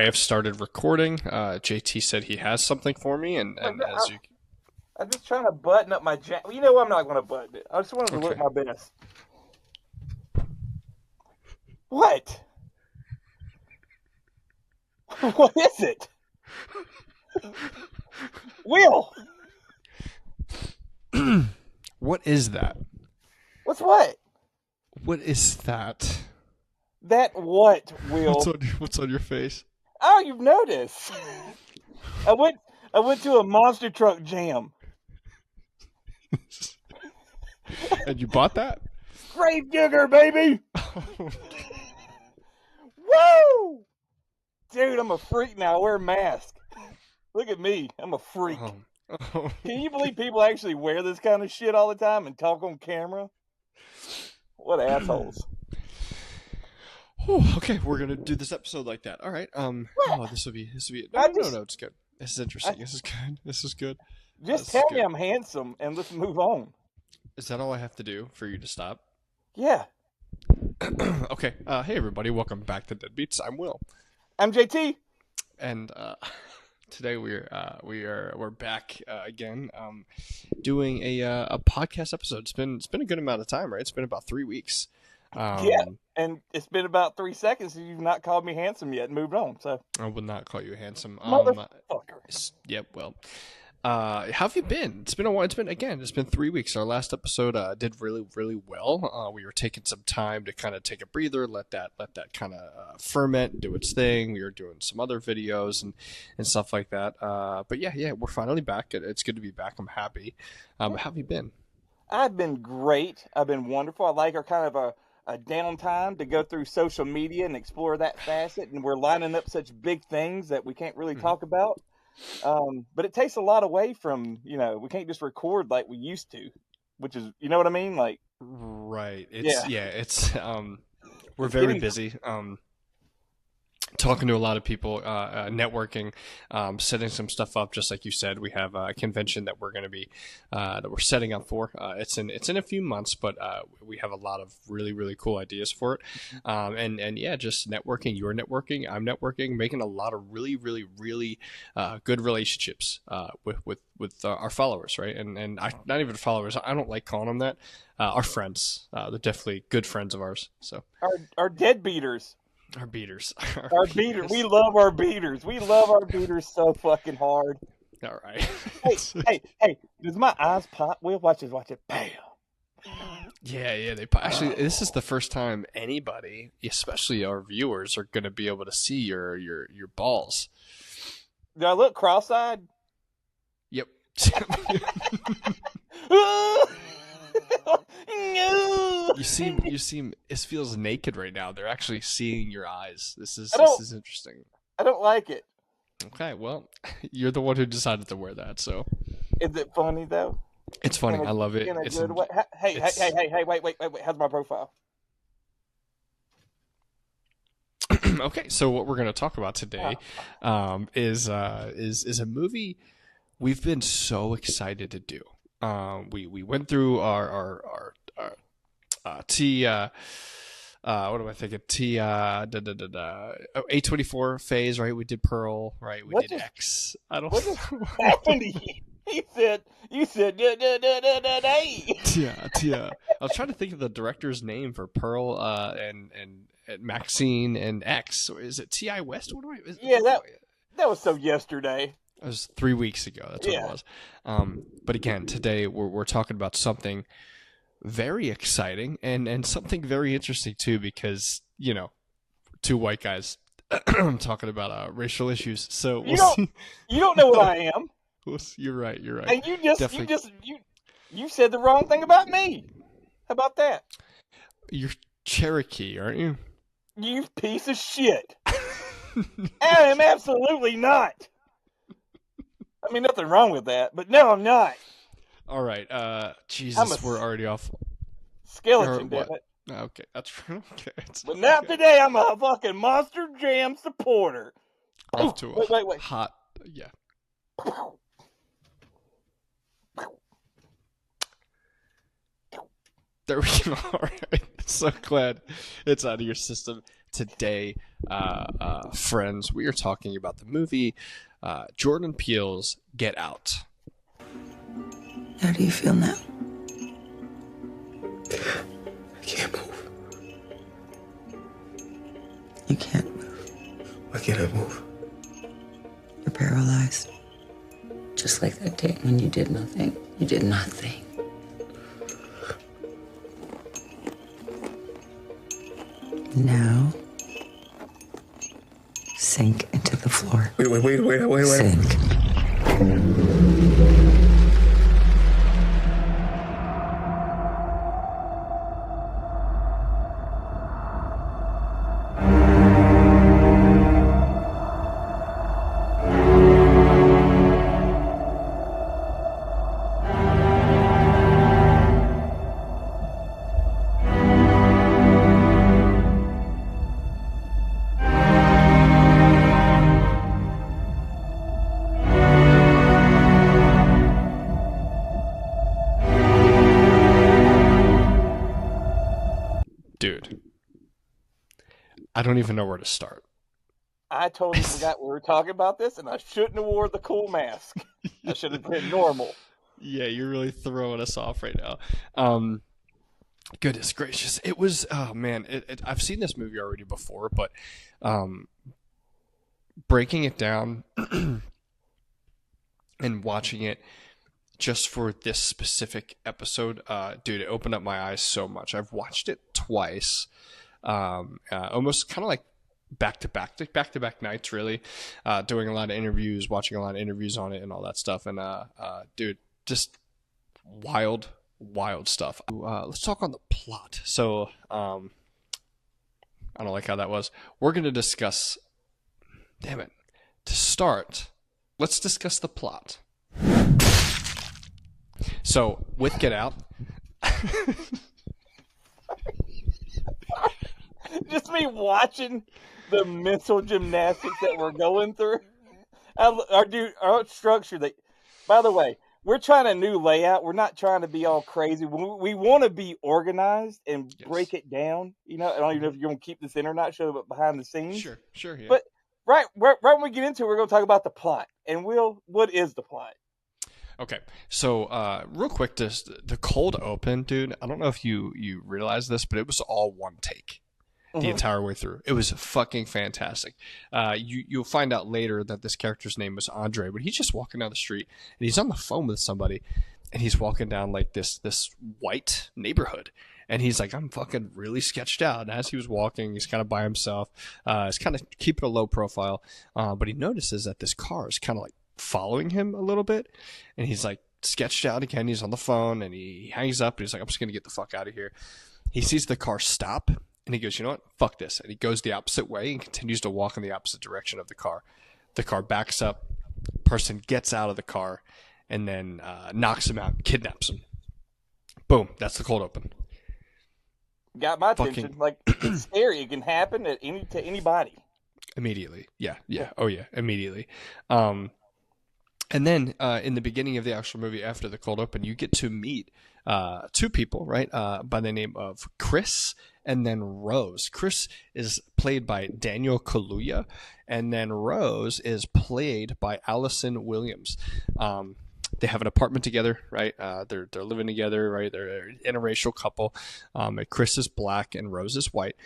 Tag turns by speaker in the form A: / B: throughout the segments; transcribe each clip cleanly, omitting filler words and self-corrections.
A: have started recording. JT said he has something for me, and as you...
B: I'm just trying to button up my jacket. You know I'm not going to button it. I just wanted to look
A: Okay.
B: my best. What? What is it? Will!
A: What is that?
B: What's what?
A: What is that?
B: That what, Will?
A: What's on your face?
B: Oh, you've noticed. I went to a monster truck jam.
A: And you bought that?
B: Grave digger, baby! Woo! Dude, I'm a freak now. I wear a mask. Look at me. I'm a freak.
A: Oh.
B: Can you believe people actually wear this kind of shit all the time and talk on camera? What assholes.
A: Okay, we're gonna do this episode like that. All right. This will be. No, it's good. This is interesting. This is good.
B: Just tell me I'm handsome and let's move on.
A: Is that all I have to do for you to stop?
B: Yeah.
A: Okay. Hey everybody, welcome back to Deadbeats. I'm Will.
B: I'm JT.
A: And today we're back again, doing a podcast episode. It's been a good amount of time, right? It's been about 3 weeks.
B: Yeah, and it's been about 3 seconds and you've not called me handsome yet and moved on. So
A: I will not call you handsome,
B: motherfucker.
A: Yep. Well, how have you been? It's been a while. It's been 3 weeks. Our last episode did really, really well. We were taking some time to kind of take a breather, let that kind of ferment, do its thing. We were doing some other videos and stuff like that. But yeah, we're finally back. It's good to be back. I'm happy. How have you been?
B: I've been great. I've been wonderful. I like our kind of a downtime to go through social media and explore that facet. And we're lining up such big things that we can't really talk about. But it takes a lot away from, we can't just record like we used to, which is, you know what I mean? Like,
A: right. We're very busy. Talking to a lot of people, networking, setting some stuff up. Just like you said, we have a convention that we're going to be that we're setting up for. It's in a few months, but we have a lot of really, really cool ideas for it. And yeah, just networking. You're networking. I'm networking. Making a lot of really, really, really good relationships with our followers, right? And not even followers. I don't like calling them that. Our friends. They're definitely good friends of ours. So
B: our deadbeaters.
A: Our beaters.
B: Our beaters. We love our beaters. We love our beaters so fucking hard.
A: All right.
B: Hey. Does my eyes pop? Will, watch it. Bam.
A: Yeah. They pop. Actually, this is the first time anybody, especially our viewers, are going to be able to see your balls.
B: Do I look cross-eyed?
A: Yep.
B: No.
A: You seem. It feels naked right now. They're actually seeing your eyes. This is interesting.
B: I don't like it.
A: Okay, well, you're the one who decided to wear that, so.
B: Is it funny though?
A: It's funny. I love it.
B: In a good way. Hey! Wait! How's my profile?
A: Okay, so what we're going to talk about today is a movie we've been so excited to do. We went through our T what am I thinking? A24 phase, right? We did Pearl, right? We did X. I don't know.
B: What happened to you? You said
A: yeah. I was trying to think of the director's name for Pearl and Maxine and X. Is it T.I. West?
B: That was so yesterday.
A: It was 3 weeks ago. That's what it was. But again, today we're talking about something very exciting and something very interesting too, because two white guys talking about racial issues. So
B: you don't know what I am.
A: You're right.
B: And you said the wrong thing about me. How about that?
A: You're Cherokee, aren't you?
B: You piece of shit. I am absolutely not. I mean, nothing wrong with that, but no, I'm not.
A: All right. Jesus, we're already off.
B: Skeleton, damn it.
A: Okay, that's okay.
B: But now today, I'm a fucking Monster Jam supporter.
A: Off to a
B: wait.
A: Hot, yeah. There we go. All right. So glad it's out of your system. today, friends, we are talking about the movie Jordan Peele's Get Out.
C: How do you feel now?
D: I can't move.
C: You can't move.
D: Why can't I move?
C: You're paralyzed. Just like that day when you did nothing. You did nothing. Now, sink into the floor.
D: Wait.
C: Sink.
A: Dude, I don't even know where to start.
B: I totally forgot we were talking about this, and I shouldn't have wore the cool mask. I should have been normal.
A: Yeah, you're really throwing us off right now. Goodness gracious, it was. Oh man, I've seen this movie already before, but breaking it down and watching it just for this specific episode, dude, it opened up my eyes so much. I've watched it twice, almost kind of like back to back nights, really, doing a lot of interviews, watching a lot of interviews on it and all that stuff. And dude, just wild stuff. Let's talk on the plot. So I don't like how that was. We're going to discuss, damn it, to start, let's discuss the plot. So with Get Out,
B: Just me watching the mental gymnastics that we're going through. Our structure. That, by the way, we're trying a new layout. We're not trying to be all crazy. We want to be organized and break it down. You know, I don't even know if you're going to keep this in or not, show but behind the scenes.
A: Sure, yeah.
B: But right when we get into it, we're going to talk about the plot. And what is the plot?
A: Okay, so real quick, the cold open, dude. I don't know if you realize this, but it was all one take the entire way through. It was fucking fantastic. You'll find out later that this character's name was Andre, but he's just walking down the street and he's on the phone with somebody, and he's walking down like this white neighborhood, and he's like, I'm fucking really sketched out. And as he was walking, he's kind of by himself. He's kind of keeping a low profile, but he notices that this car is kind of like following him a little bit, and he's like sketched out again. He's on the phone and he hangs up and he's like, I'm just gonna get the fuck out of here. He sees the car stop and he goes, you know what, fuck this, and he goes the opposite way and continues to walk in the opposite direction of the car. The car backs up, person gets out of the car and then knocks him out, kidnaps him. Boom, that's the cold open.
B: Got my attention. Like, it's scary. It can happen to anybody
A: Immediately. Yeah. Oh yeah, immediately. And then in the beginning of the actual movie, after the cold open, you get to meet two people, right? By the name of Chris and then Rose. Chris is played by Daniel Kaluuya, and then Rose is played by Allison Williams. They have an apartment together, right? They're living together, right? They're an interracial couple. Chris is black and Rose is white,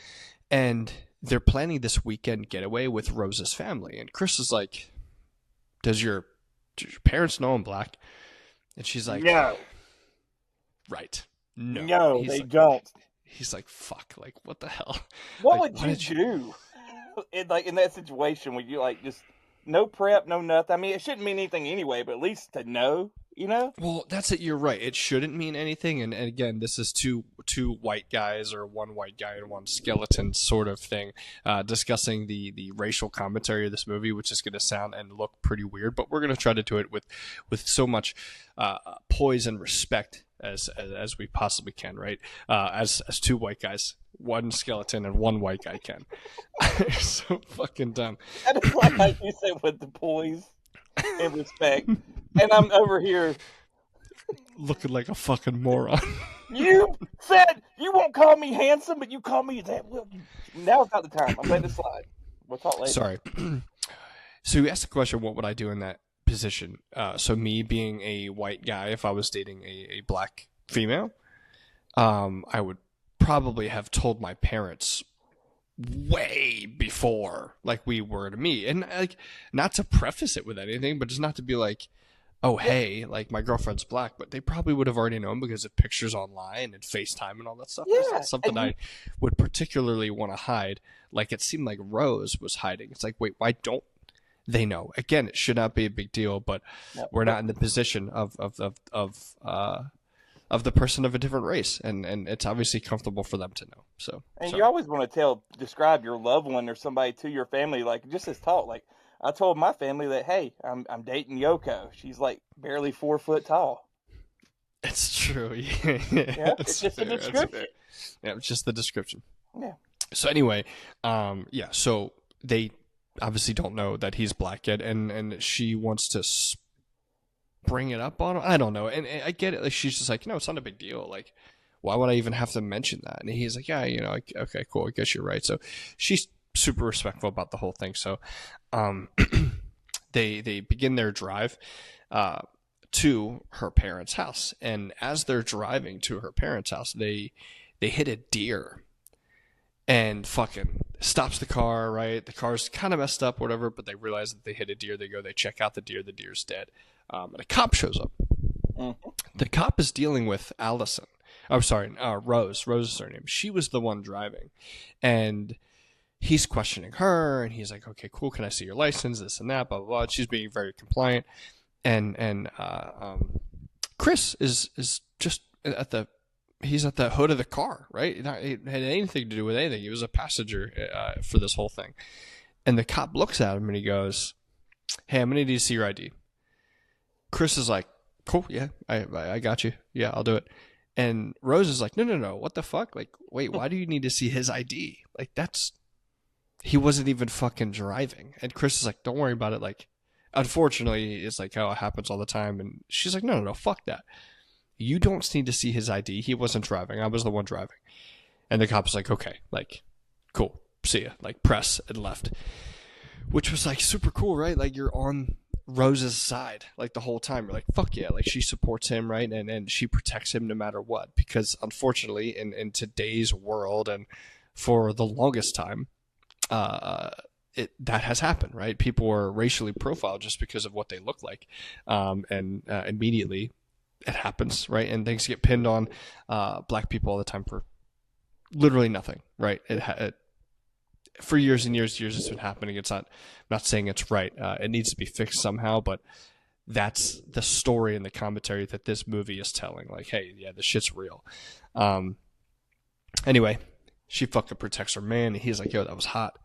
A: and they're planning this weekend getaway with Rose's family. And Chris is like, does your parents know I'm black? And she's like,
B: no.
A: Right. No.
B: No, they don't.
A: He's like, fuck, like, what the hell?
B: What
A: like,
B: would you do in that situation when you like just no prep, no nothing? I mean, it shouldn't mean anything anyway, but at least to know, you know?
A: Well, that's it. You're right. It shouldn't mean anything. And again, this is two white guys, or one white guy and one skeleton sort of thing, discussing the racial commentary of this movie, which is going to sound and look pretty weird, but we're going to try to do it with so much poise and respect as we possibly can, right? As two white guys, one skeleton and one white guy can. So fucking dumb.
B: I just like how you said with the poise and respect, and I'm over here
A: looking like a fucking moron.
B: You said you won't call me handsome, but you call me that. Now's not the time. I'm letting it slide. We'll talk later.
A: Sorry. So you asked the question, what would I do in that position? So me being a white guy, if I was dating a black female, I would probably have told my parents way before like we were to me, and like not to preface it with anything, but just not to be like, oh hey, like my girlfriend's black, but they probably would have already known because of pictures online and FaceTime and all that stuff. It's not something I would particularly want to hide. Like it seemed like Rose was hiding. It's like, wait, why don't they know? Again, it should not be a big deal, but we're not in the position of the person of a different race, and it's obviously comfortable for them to know. So,
B: and you always want to describe your loved one or somebody to your family, like just as talk. Like I told my family that, hey, I'm dating Yoko. She's like barely 4 foot tall.
A: It's true. Yeah,
B: it's just a description.
A: Yeah, it's just the description.
B: Yeah.
A: So anyway, so they obviously don't know that he's black yet, and she wants to bring it up on him. I don't know, and I get it. Like she's just like, it's not a big deal. Like, why would I even have to mention that? And he's like, yeah, okay, cool. I guess you're right. So she's super respectful about the whole thing. So, they begin their drive, to her parents' house, and as they're driving to her parents' house, they hit a deer, and fucking stops the car. Right, the car's kind of messed up, whatever. But they realize that they hit a deer. They check out the deer. The deer's dead. And a cop shows up. Mm-hmm. The cop is dealing with Allison. Oh, sorry, Rose. Rose is her name. She was the one driving, and he's questioning her. And he's like, "Okay, cool. Can I see your license? This and that." Blah blah blah. She's being very compliant, and Chris is just at the. He's at the hood of the car, right? It had anything to do with anything. He was a passenger for this whole thing, and the cop looks at him and he goes, "Hey, I'm gonna need to see your ID." Chris is like, cool, yeah, I got you. Yeah, I'll do it. And Rose is like, no, what the fuck? Like, wait, why do you need to see his ID? Like, he wasn't even fucking driving. And Chris is like, don't worry about it. Like, unfortunately, it's like how it happens all the time. And she's like, no, fuck that. You don't need to see his ID. He wasn't driving. I was the one driving. And the cop's like, okay, like, cool, see ya. Like, press and left. Which was like super cool, right? Like, you're on Rose's side like the whole time. You're like, fuck yeah, like she supports him, right? And she protects him no matter what, because unfortunately in today's world, and for the longest time, that has happened, right? People are racially profiled just because of what they look like, and immediately it happens, right? And things get pinned on black people all the time for literally nothing, right? It for years and years it's been happening. It's not, I'm not saying it's right. It needs to be fixed somehow, but that's the story and the commentary that this movie is telling. Like, hey, yeah, this shit's real. Anyway, she fucking protects her man, and he's like, yo, that was hot.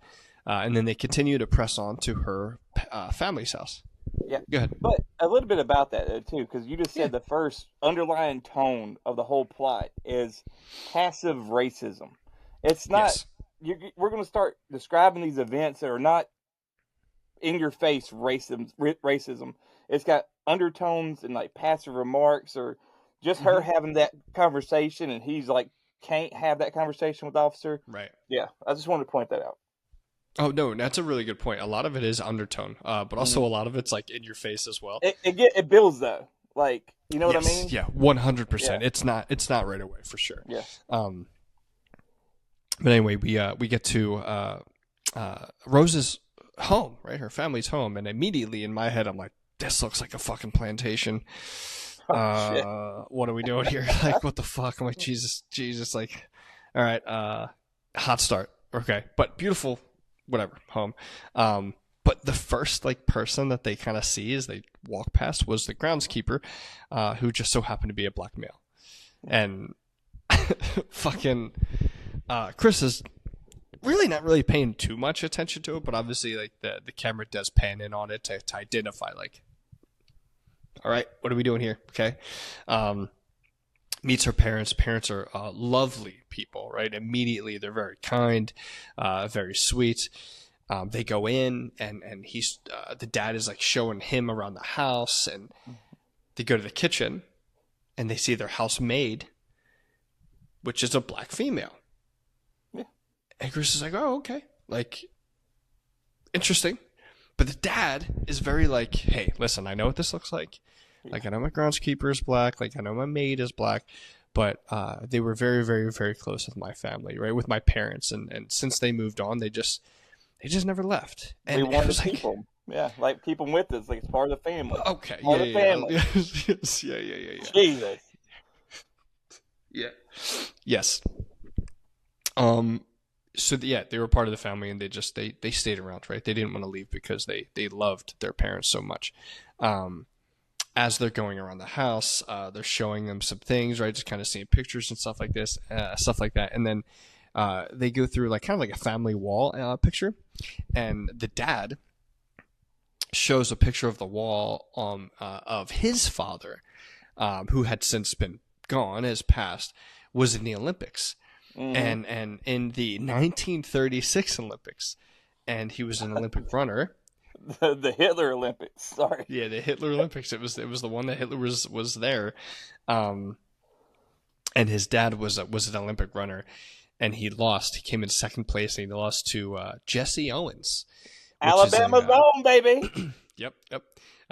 A: And then they continue to press on to her family's house.
B: Yeah.
A: Go ahead.
B: But a little bit about that, though, too, because you just said the first underlying tone of the whole plot is passive racism. It's not... Yes. We're going to start describing these events that are not in your face racism. It's got undertones and like passive remarks, or just her having that conversation, and he's like can't have that conversation with the officer.
A: Right.
B: Yeah, I just wanted to point that out.
A: Oh no, that's a really good point. A lot of it is undertone, but also a lot of it's like in your face as well.
B: It builds though, like you know what I mean?
A: Yeah, 100%. It's not right away for sure.
B: Yeah.
A: But anyway, we get to Rose's home, right? Her family's home, and immediately in my head, I'm like, this looks like a fucking plantation. What are we doing here? Like, what the fuck? I'm like, Jesus, like, all right, hot start, okay, but beautiful, whatever, home. But the first like person that they kind of see as they walk past was the groundskeeper, who just so happened to be a black male, and fucking. Chris is really not really paying too much attention to it, but obviously like the camera does pan in on it to identify like, all right, what are we doing here? Okay. Meets her parents. Parents are lovely people, right? Immediately they're very kind, very sweet. They go in and he's the dad is like showing him around the house, and they go to the kitchen, and they see their housemaid, which is a black female.
B: Yeah.
A: And Chris is like, oh, okay. Like, interesting. But the dad is very like, hey, listen, I know what this looks like. Like, I know my groundskeeper is black. Like, I know my maid is black. But they were very, very, very close with my family, right? With my parents. And since they moved on, they just never left. And
B: We want
A: was
B: to keep them. Yeah, like keep them with us. Like it's part of the family.
A: Okay.
B: Part of the family.
A: Yes. Yeah.
B: Jesus.
A: Yeah. Yes. So they were part of the family, and they stayed around, right? They didn't want to leave because they loved their parents so much. As they're going around the house, they're showing them some things, right? Just kind of seeing pictures and stuff like this, stuff like that. And then they go through like kind of like a family wall picture, and the dad shows a picture of the wall of his father, who had since been gone, has passed, was in the Olympics. And in the 1936 Olympics, and he was an Olympic runner.
B: The Hitler Olympics. Sorry.
A: Yeah, the Hitler Olympics. It was the one that Hitler was there, and his dad was an Olympic runner, and he lost. He came in second place, and he lost to Jesse Owens,
B: Alabama's own, baby.
A: Yep.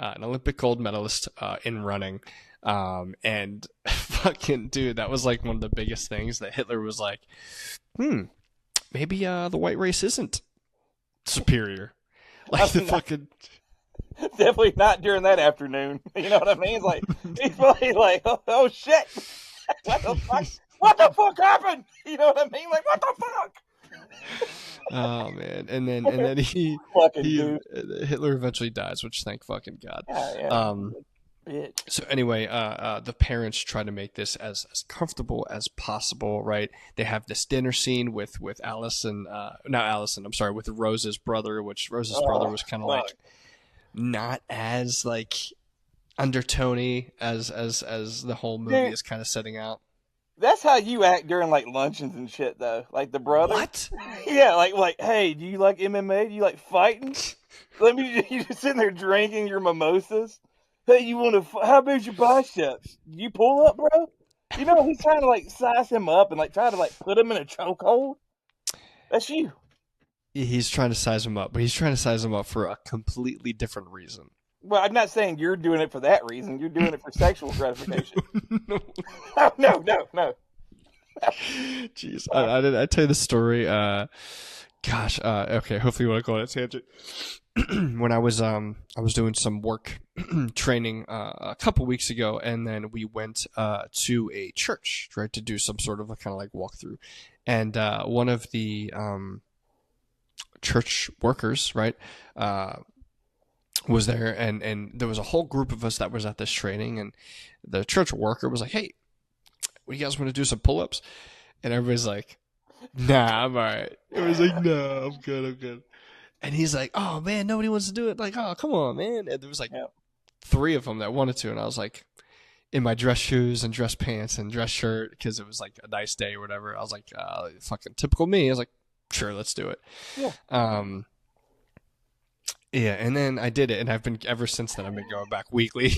A: An Olympic gold medalist in running. And fucking dude, that was like one of the biggest things that Hitler was like, maybe the white race isn't superior. Like the fucking
B: definitely not during that afternoon. You know what I mean? Like he's probably like, oh shit, what the fuck? What the fuck happened? You know what I mean? Like what the fuck?
A: Oh man, and then Hitler eventually dies, which thank fucking God.
B: Yeah.
A: So anyway, the parents try to make this as comfortable as possible, right? They have this dinner scene with Allison, not Allison, I'm sorry, with Rose's brother, which Rose's brother was kind of like not as like undertony as the whole movie is kind of setting out.
B: That's how you act during like luncheons and shit, though. Like the brother.
A: What?
B: Yeah, like, hey, do you like MMA? Do you like fighting? You just sitting there drinking your mimosas. Hey, you want to? How about your biceps? You pull up, bro. You know he's trying to like size him up and like try to like put him in a chokehold. That's you.
A: He's trying to size him up, but he's trying to size him up for a completely different reason.
B: Well, I'm not saying you're doing it for that reason. You're doing it for sexual gratification. No.
A: Jeez, I tell you the story. Okay. Hopefully, you want to go on a tangent. When I was doing some work training a couple weeks ago, and then we went to a church, right, to do some sort of a kind of like walkthrough, and one of the church workers, right, was there, and there was a whole group of us that was at this training, and the church worker was like, hey, what do you guys want to do, some pull-ups? And everybody's like, nah, I'm all right. Everybody's like, no, I'm good. And he's like, oh man, nobody wants to do it. Like, oh, come on, man. And there was like 3 of them that wanted to, and I was like, in my dress shoes and dress pants and dress shirt, because it was like a nice day or whatever. I was like, fucking typical me. I was like, sure, let's do it. Yeah, and then I did it, and I've been ever since then. I've been going back weekly,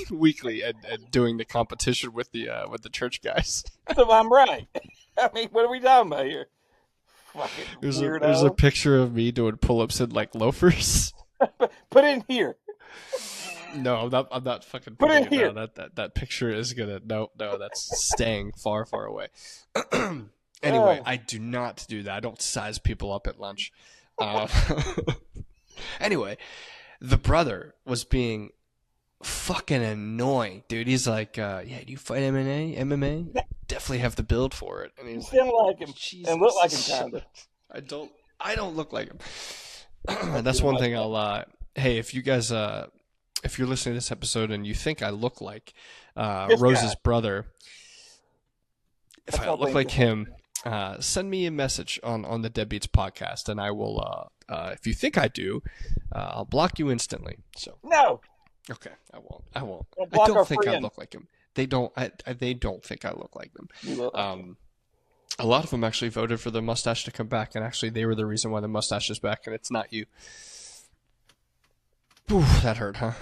A: and doing the competition with the church guys.
B: So I'm right. I mean, what are we talking about here? Fucking weirdo.
A: There's a picture of me doing pull-ups in like loafers.
B: Put it in here.
A: No, I'm not fucking.
B: Put it in here.
A: No, that picture is gonna. No, that's staying far away. I do not do that. I don't size people up at lunch. Anyway, the brother was being fucking annoying, dude. He's like, do you fight MMA? Definitely have the build for it. And he's
B: sound like him and look like him, kind of.
A: I don't look like him. That's one thing I'll. Hey, if you guys, if you're listening to this episode and you think I look like Rose's brother, if I look like him, send me a message on the Deadbeats podcast, and I will. If you think I do, I'll block you instantly. So
B: no.
A: Okay, I won't.
B: We'll
A: I don't think I look like him. They don't. They don't think I look like them. A lot of them actually voted for the mustache to come back, and actually they were the reason why the mustache is back, and it's not you. Ooh, that hurt, huh?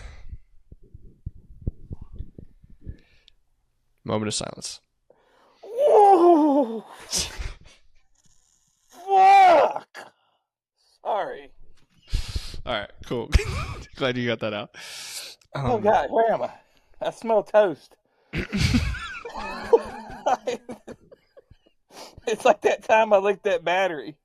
A: Moment of silence.
B: Whoa! Fuck! Sorry.
A: All right, cool. Glad you got that out.
B: Oh God, where am I? I smell toast. It's like that time I licked that battery.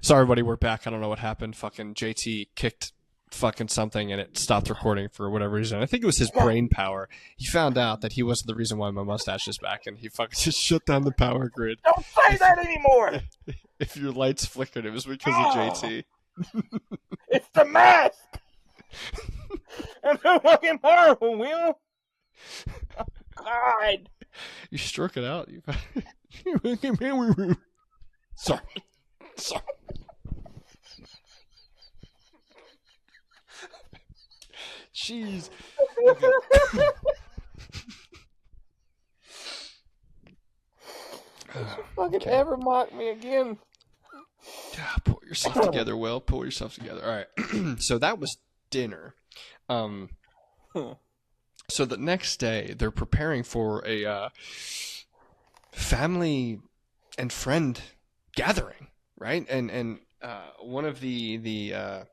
A: Sorry, everybody, we're back. I don't know what happened. Fucking JT kicked fucking something and it stopped recording for whatever reason. I think it was his brain power. He found out that he wasn't the reason why my mustache is back, and he fucking just shut down the power grid.
B: Don't say that anymore.
A: If your lights flickered, it was because of JT.
B: It's the mask. I'm so fucking horrible, Will. Oh, God.
A: You stroke it out. Sorry. Jeez. Okay.
B: Fucking ever mock me again.
A: Pull yourself together, Will. Pull yourself together. All right. So that was dinner. So the next day, they're preparing for a family and friend gathering, right? And one of the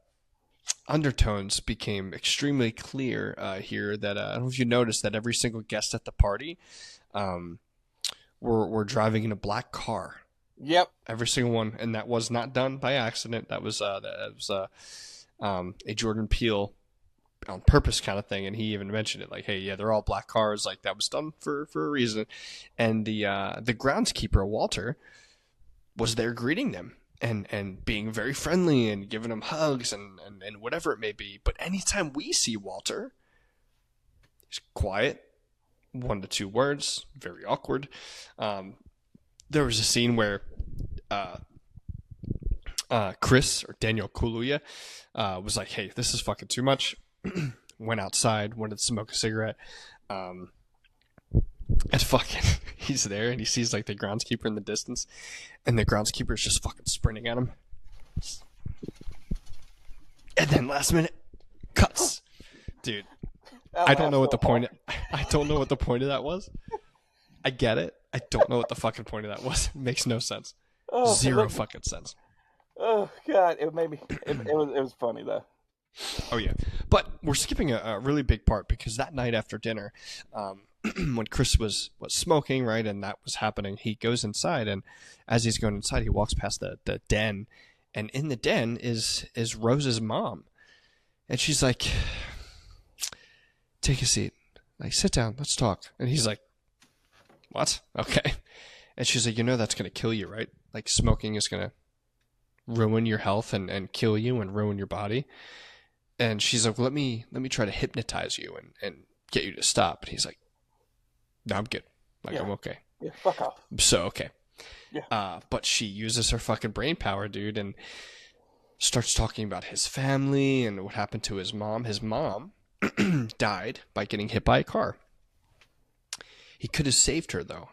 A: undertones became extremely clear here. That I don't know if you noticed that every single guest at the party were driving in a black car.
B: Yep.
A: Every single one, and that was not done by accident. That was a Jordan Peele on purpose kind of thing, and he even mentioned it, like, hey, yeah, they're all black cars, like that was done for a reason. And the groundskeeper, Walter, was there greeting them and being very friendly and giving them hugs and whatever it may be. But anytime we see Walter, he's quiet, 1 to 2 words, very awkward. There was a scene where Chris, or Daniel Kaluuya, was like, hey, this is fucking too much. Went outside, wanted to smoke a cigarette. And fucking, he's there and he sees like the groundskeeper in the distance, and the groundskeeper's just fucking sprinting at him. And then last minute, cuts. Dude, I don't know what the point. I don't know what the point of that was. I get it. I don't know what the fucking point of that was. It makes no sense. Zero fucking sense.
B: Oh God, it made me. It was funny though.
A: Oh yeah, but we're skipping a really big part, because that night after dinner, when Chris was smoking, right, and that was happening, he goes inside, and as he's going inside, he walks past the den, and in the den is Rose's mom, and she's like, "Take a seat, like sit down, let's talk," and he's like, "What? Okay," and she's like, "You know that's gonna kill you, right? Like smoking is gonna ruin your health and kill you and ruin your body." And she's like, let me try to hypnotize you and get you to stop. And he's like, no, I'm good. Like, yeah. I'm okay.
B: Yeah, fuck off.
A: So, okay.
B: Yeah.
A: But she uses her fucking brain power, dude, and starts talking about his family and what happened to his mom. His mom died by getting hit by a car. He could have saved her, though,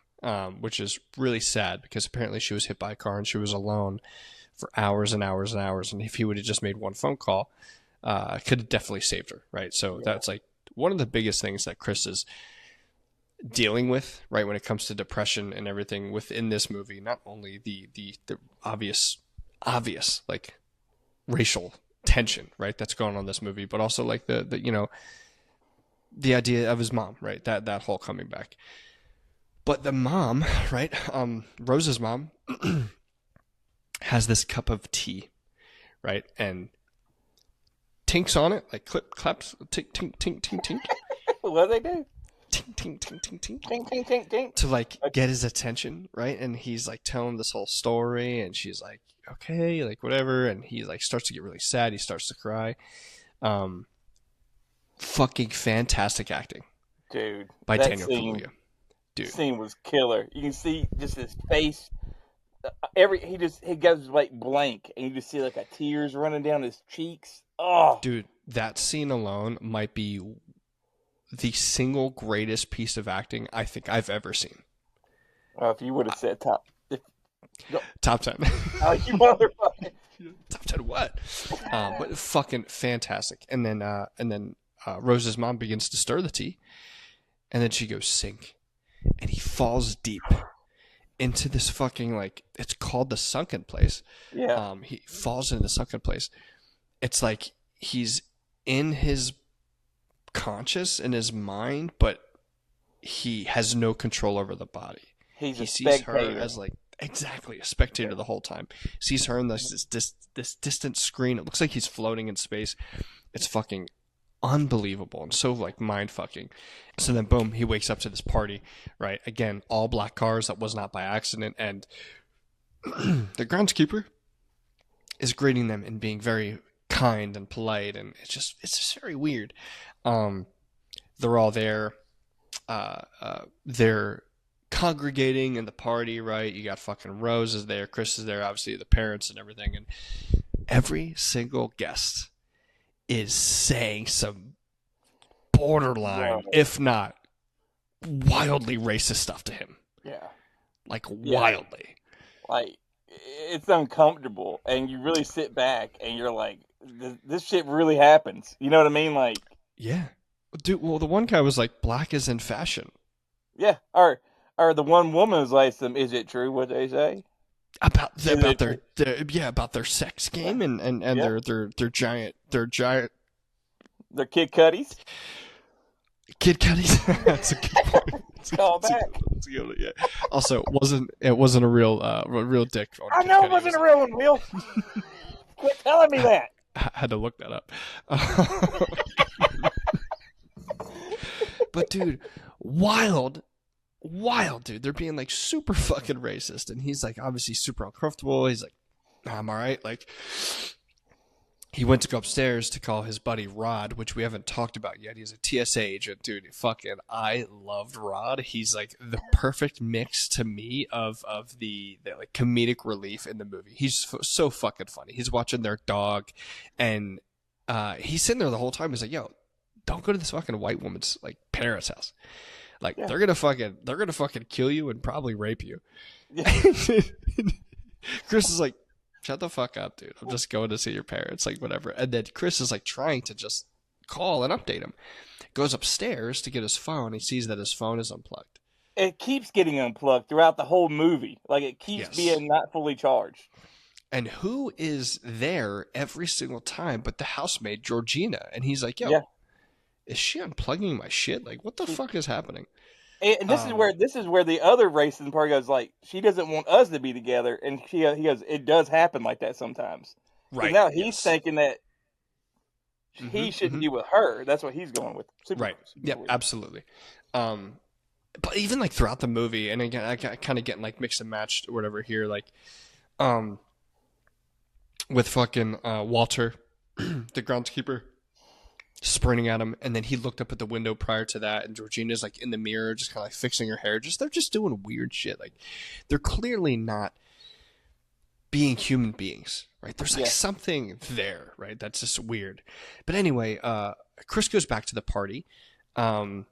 A: which is really sad, because apparently she was hit by a car and she was alone for hours and hours and hours. And if he would have just made one phone call, could have definitely saved her, right? So that's like one of the biggest things that Chris is dealing with, right, when it comes to depression and everything within this movie. Not only the obvious like racial tension, right, that's going on in this movie, but also like the you know, the idea of his mom, right, that whole coming back. But the mom, right, Rose's mom has this cup of tea, right, and tinks on it, like claps, tink, tink, tink, tink, tink.
B: What do they do?
A: Tink, tink, tink, tink, tink.
B: Tink, tink, tink, tink.
A: To like get his attention, right? And he's like telling this whole story, and she's like, okay, like whatever. And he like starts to get really sad. He starts to cry. Fucking fantastic acting,
B: dude.
A: By Daniel Kaluuya. Dude,
B: scene was killer. You can see just his face. He goes like blank, and you just see like a tears running down his cheeks. Oh,
A: dude, that scene alone might be the single greatest piece of acting I think I've ever seen.
B: Well, if you would have said top
A: 10.
B: Oh, you motherfucker.
A: Top 10 what? But fucking fantastic. And then Rose's mom begins to stir the tea, and then she goes sink, and he falls deep into this fucking, like, it's called the sunken place.
B: Yeah.
A: He falls into the sunken place. It's like he's in his conscious, in his mind, but he has no control over the body.
B: He
A: sees her as, like, exactly a spectator the whole time. Sees her in this distant screen. It looks like he's floating in space. It's fucking unbelievable and so, like, mind fucking. So then boom, he wakes up to this party, right? Again, all black cars. That was not by accident. And the groundskeeper is greeting them and being very kind and polite, and it's just very weird. They're all there. They're congregating in the party, right? You got fucking Rose is there, Chris is there, obviously the parents and everything, and every single guest is saying some borderline, if not wildly racist stuff to him.
B: Yeah.
A: Like, wildly.
B: Like, it's uncomfortable, and you really sit back and you're like, this shit really happens. You know what I mean? Like,
A: yeah. Dude, well, the one guy was like, black is in fashion.
B: Yeah. Or the one woman was like, is it true what they say?
A: About their sex game and their giant
B: Their kid cutties.
A: Kid cutties. That's a good point.
B: Call back.
A: Yeah. Also, it wasn't a real dick.
B: I know it wasn't a real one, Will. Quit telling me that.
A: I had to look that up. But dude, wild, dude. They're being, like, super fucking racist, and he's, like, obviously super uncomfortable. He's like, I'm all right. Like, he went to go upstairs to call his buddy Rod, which we haven't talked about yet. He's a TSA agent, dude. Fucking, I loved Rod. He's, like, the perfect mix to me of the like comedic relief in the movie. He's so fucking funny. He's watching their dog, and he's sitting there the whole time. He's like, yo, don't go to this fucking white woman's, like, parents' house. Like, they're gonna fucking kill you and probably rape you. Yeah. Chris is like, shut the fuck up, dude. I'm just going to see your parents, like, whatever. And then Chris is, like, trying to just call and update him. Goes upstairs to get his phone. He sees that his phone is unplugged.
B: It keeps getting unplugged throughout the whole movie. Like, it keeps being not fully charged.
A: And who is there every single time but the housemaid, Georgina? And he's like, yo, is she unplugging my shit? Like, what the fuck is happening?
B: And this is where the other racist part goes, like, she doesn't want us to be together, and he goes, it does happen like that sometimes. Right. Now he's thinking that he shouldn't be with her. That's what he's going with.
A: Right. Yeah, absolutely. But even, like, throughout the movie, and again, I kind of getting, like, mixed and matched or whatever here, like, with fucking Walter, the groundskeeper, sprinting at him, and then he looked up at the window prior to that, and Georgina's, like, in the mirror, just kind of, like, fixing her hair. They're just doing weird shit. Like, they're clearly not being human beings, right? There's, like, something there, right? That's just weird. But anyway, Chris goes back to the party, and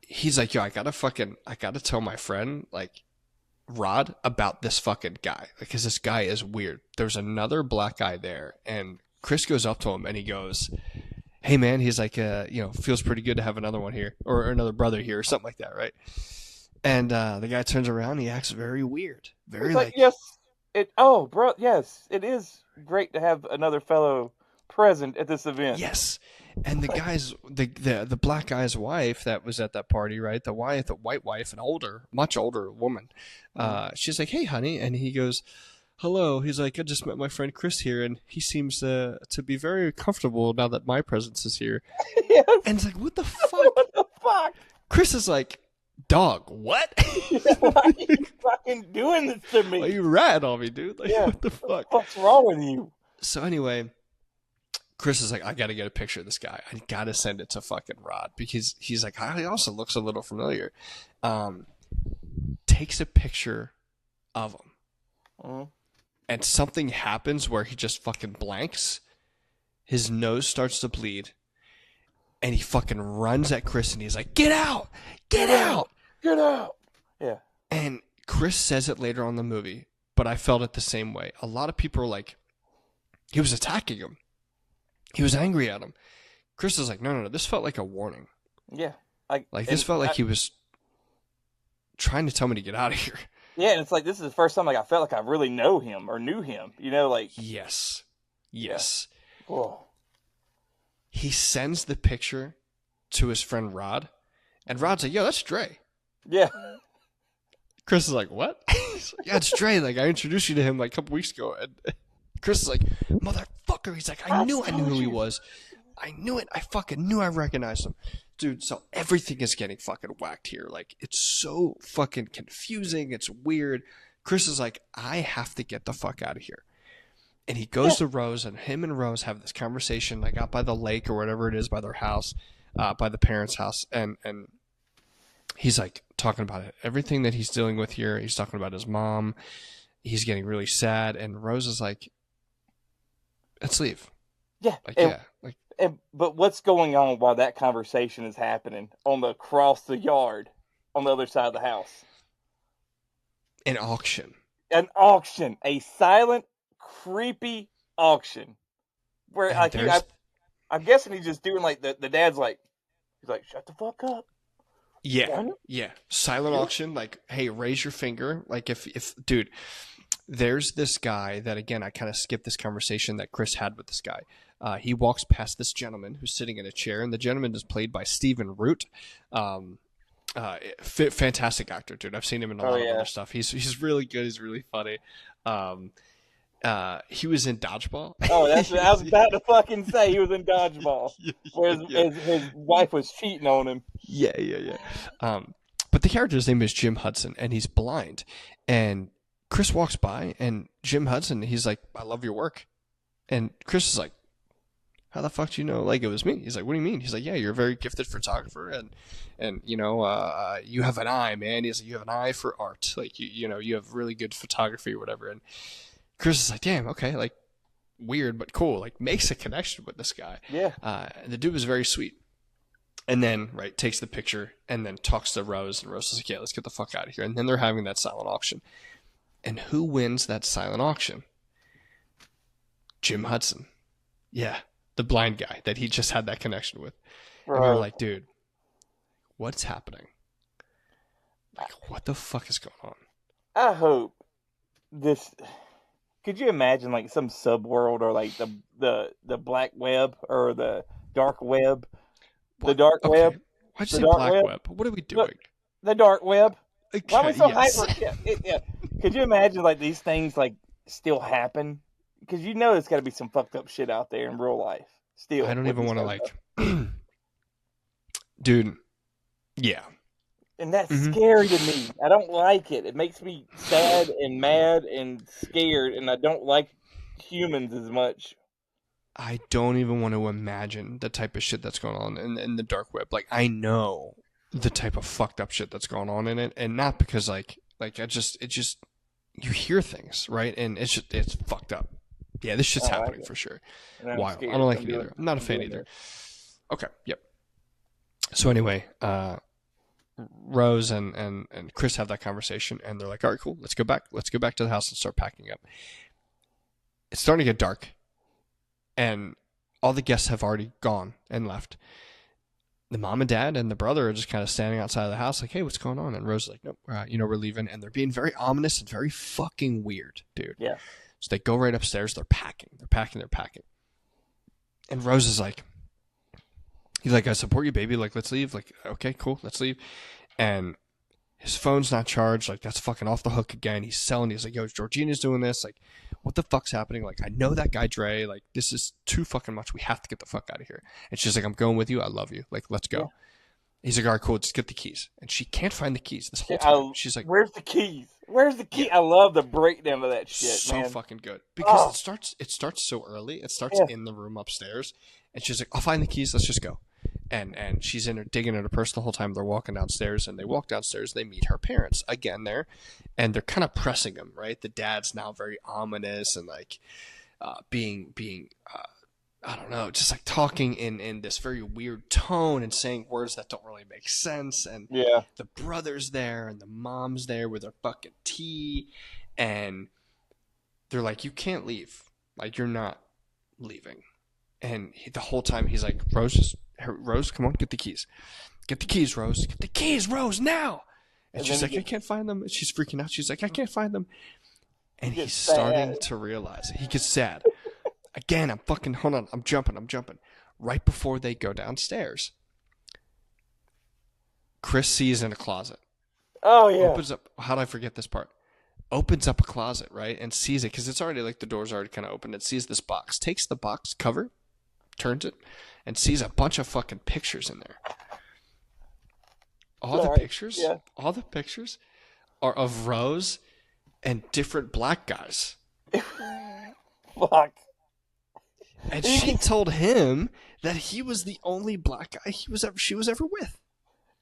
A: he's like, yo, I gotta tell my friend, like, Rod, about this fucking guy, because this guy is weird. There's another black guy there, and Chris goes up to him and he goes, hey man, he's like, feels pretty good to have another one here, or another brother here, or something like that, right? And the guy turns around, he acts very weird, very like
B: yes, it is great to have another fellow present at this event.
A: Yes. And the guy's the black guy's wife that was at that party, right? The white wife, much older woman. She's like, hey honey, and he goes, hello. He's like, I just met my friend Chris here, and he seems to be very comfortable now that my presence is here.
B: Yes.
A: And it's like, what the fuck?
B: What the fuck?
A: Chris is like, dog, what?
B: Why are you fucking doing this to me?
A: Why you ratting on me, dude? Like, what the fuck?
B: What's wrong with you?
A: So anyway, Chris is like, I got to get a picture of this guy. I got to send it to fucking Rod, because he's like, he also looks a little familiar. Takes a picture of him.
B: Mm-hmm.
A: And something happens where he just fucking blanks. His nose starts to bleed. And he fucking runs at Chris and he's like, get out! Get out!
B: Get out! Yeah.
A: And Chris says it later on in the movie, but I felt it the same way. A lot of people are like, he was attacking him. He was angry at him. Chris is like, no, this felt like a warning.
B: Yeah.
A: Like this felt like he was trying to tell me to get out of here.
B: Yeah, and it's like this is the first time like I felt like I really know him or knew him. You know, like
A: Yes.
B: yeah. Whoa.
A: He sends the picture to his friend Rod, and Rod's like, "Yo, that's Dre."
B: Yeah.
A: Chris is like, "What?" He's like, "Yeah, it's Dre. Like I introduced you to him like a couple weeks ago." And Chris is like, "Motherfucker!" He's like, I knew who he was. I knew it. I fucking knew I recognized him." Dude, so everything is getting fucking whacked here. Like, it's so fucking confusing. It's weird. Chris is like, I have to get the fuck out of here. And he goes to Rose, and him and Rose have this conversation, like out by the lake or whatever it is, by their house, by the parents' house. And he's like talking about it. Everything that he's dealing with here. He's talking about his mom. He's getting really sad. And Rose is like, let's leave.
B: Yeah.
A: Like, yeah. Like,
B: but what's going on while that conversation is happening across the yard on the other side of the house?
A: An auction.
B: An auction. A silent, creepy auction. Where like I'm guessing he's just doing like the dad's like, he's like, shut the fuck up.
A: Yeah. Yeah. Silent auction. Like, hey, raise your finger. Like if dude, there's this guy that, again, I kind of skipped this conversation that Chris had with this guy. He walks past this gentleman who's sitting in a chair, and the gentleman is played by Stephen Root. Fantastic actor, dude. I've seen him in a lot of other stuff. He's really good. He's really funny. He was in Dodgeball.
B: Oh, that's what I was about to fucking say. He was in Dodgeball, where his wife was cheating on him.
A: Yeah. But the character's name is Jim Hudson, and he's blind. And Chris walks by, and Jim Hudson, he's like, I love your work. And Chris is like, how the fuck do you know? Like, it was me. He's like, what do you mean? He's like, yeah, you're a very gifted photographer, and you know, you have an eye, man. He's like, you have an eye for art. Like, you know, you have really good photography or whatever. And Chris is like, damn, okay, like, weird but cool. Like, makes a connection with this guy.
B: Yeah.
A: The dude was very sweet. And then, right, takes the picture and then talks to Rose, and Rose is like, yeah, let's get the fuck out of here. And then they're having that silent auction. And who wins that silent auction? Jim Hudson. Yeah, the blind guy that he just had that connection with. Right. And we were like, dude, what's happening? Like, what the fuck is going on?
B: I hope this... Could you imagine, like, some subworld or, like, the black web or the dark web? The dark web?
A: Why'd you say black web? What are we doing?
B: The dark web?
A: Okay,
B: why are we so hyper? Yeah. Could you imagine, like, these things, like, still happen? Because you know there's got to be some fucked up shit out there in real life. Still.
A: I don't even want to, like... Dude. Yeah.
B: And that's scary to me. I don't like it. It makes me sad and mad and scared, and I don't like humans as much.
A: I don't even want to imagine the type of shit that's going on in the dark web. Like, I know the type of fucked up shit that's going on in it, and not because like you hear things, right? And it's fucked up. Yeah, this shit's happening for sure. Wild. I don't like it either. I'm not a fan either. Okay. Yep. So anyway, Rose and Chris have that conversation, and they're like, all right, cool. Let's go back to the house and start packing up. It's starting to get dark, and all the guests have already gone and left. The mom and dad and the brother are just kind of standing outside of the house like, hey, what's going on? And Rose is like, nope, we're leaving. And they're being very ominous and very fucking weird, dude.
B: Yeah.
A: So they go right upstairs. They're packing. And Rose is like, he's like, I support you, baby. Like, let's leave. Like, okay, cool. Let's leave. And his phone's not charged. Like, that's fucking off the hook again. He's selling. He's like, yo, Georgina's doing this. Like, what the fuck's happening? Like, I know that guy, Dre. Like, this is too fucking much. We have to get the fuck out of here. And she's like, I'm going with you. I love you. Like, let's go. Yeah. He's like, all right, cool. Just get the keys. And she can't find the keys this whole time. She's like,
B: where's the keys? Where's the key? Yeah. I love the breakdown of that shit, man.
A: So fucking good. Because it starts so early. It starts in the room upstairs. And she's like, I'll find the keys. Let's just go. And she's in there digging in her purse the whole time. They're walking downstairs, and they walk downstairs. They meet her parents again there, and they're kind of pressing him, right? The dad's now very ominous and like being I don't know, just like talking in this very weird tone and saying words that don't really make sense. And the brother's there and the mom's there with her bucket tea, and they're like, you can't leave. Like, you're not leaving. And the whole time he's like, Rose, come on, get the keys. Get the keys, Rose. Get the keys, Rose, now. And
B: And
A: she's
B: then
A: like, I can't find them. And she's freaking out. She's like, I can't find them. And
B: gets
A: he's starting
B: sad.
A: to realize it. He gets sad. Again, hold on. I'm jumping. Right before they go downstairs, Chris sees in a closet.
B: Oh yeah.
A: Opens up. How did I forget this part? Opens up a closet, right? And sees it because it's already like the door's already kind of open. And sees this box. Takes the box cover, turns it, and sees a bunch of fucking pictures in there. All the pictures are of Rose and different black guys.
B: Fuck.
A: And she told him that he was the only black guy she was ever with.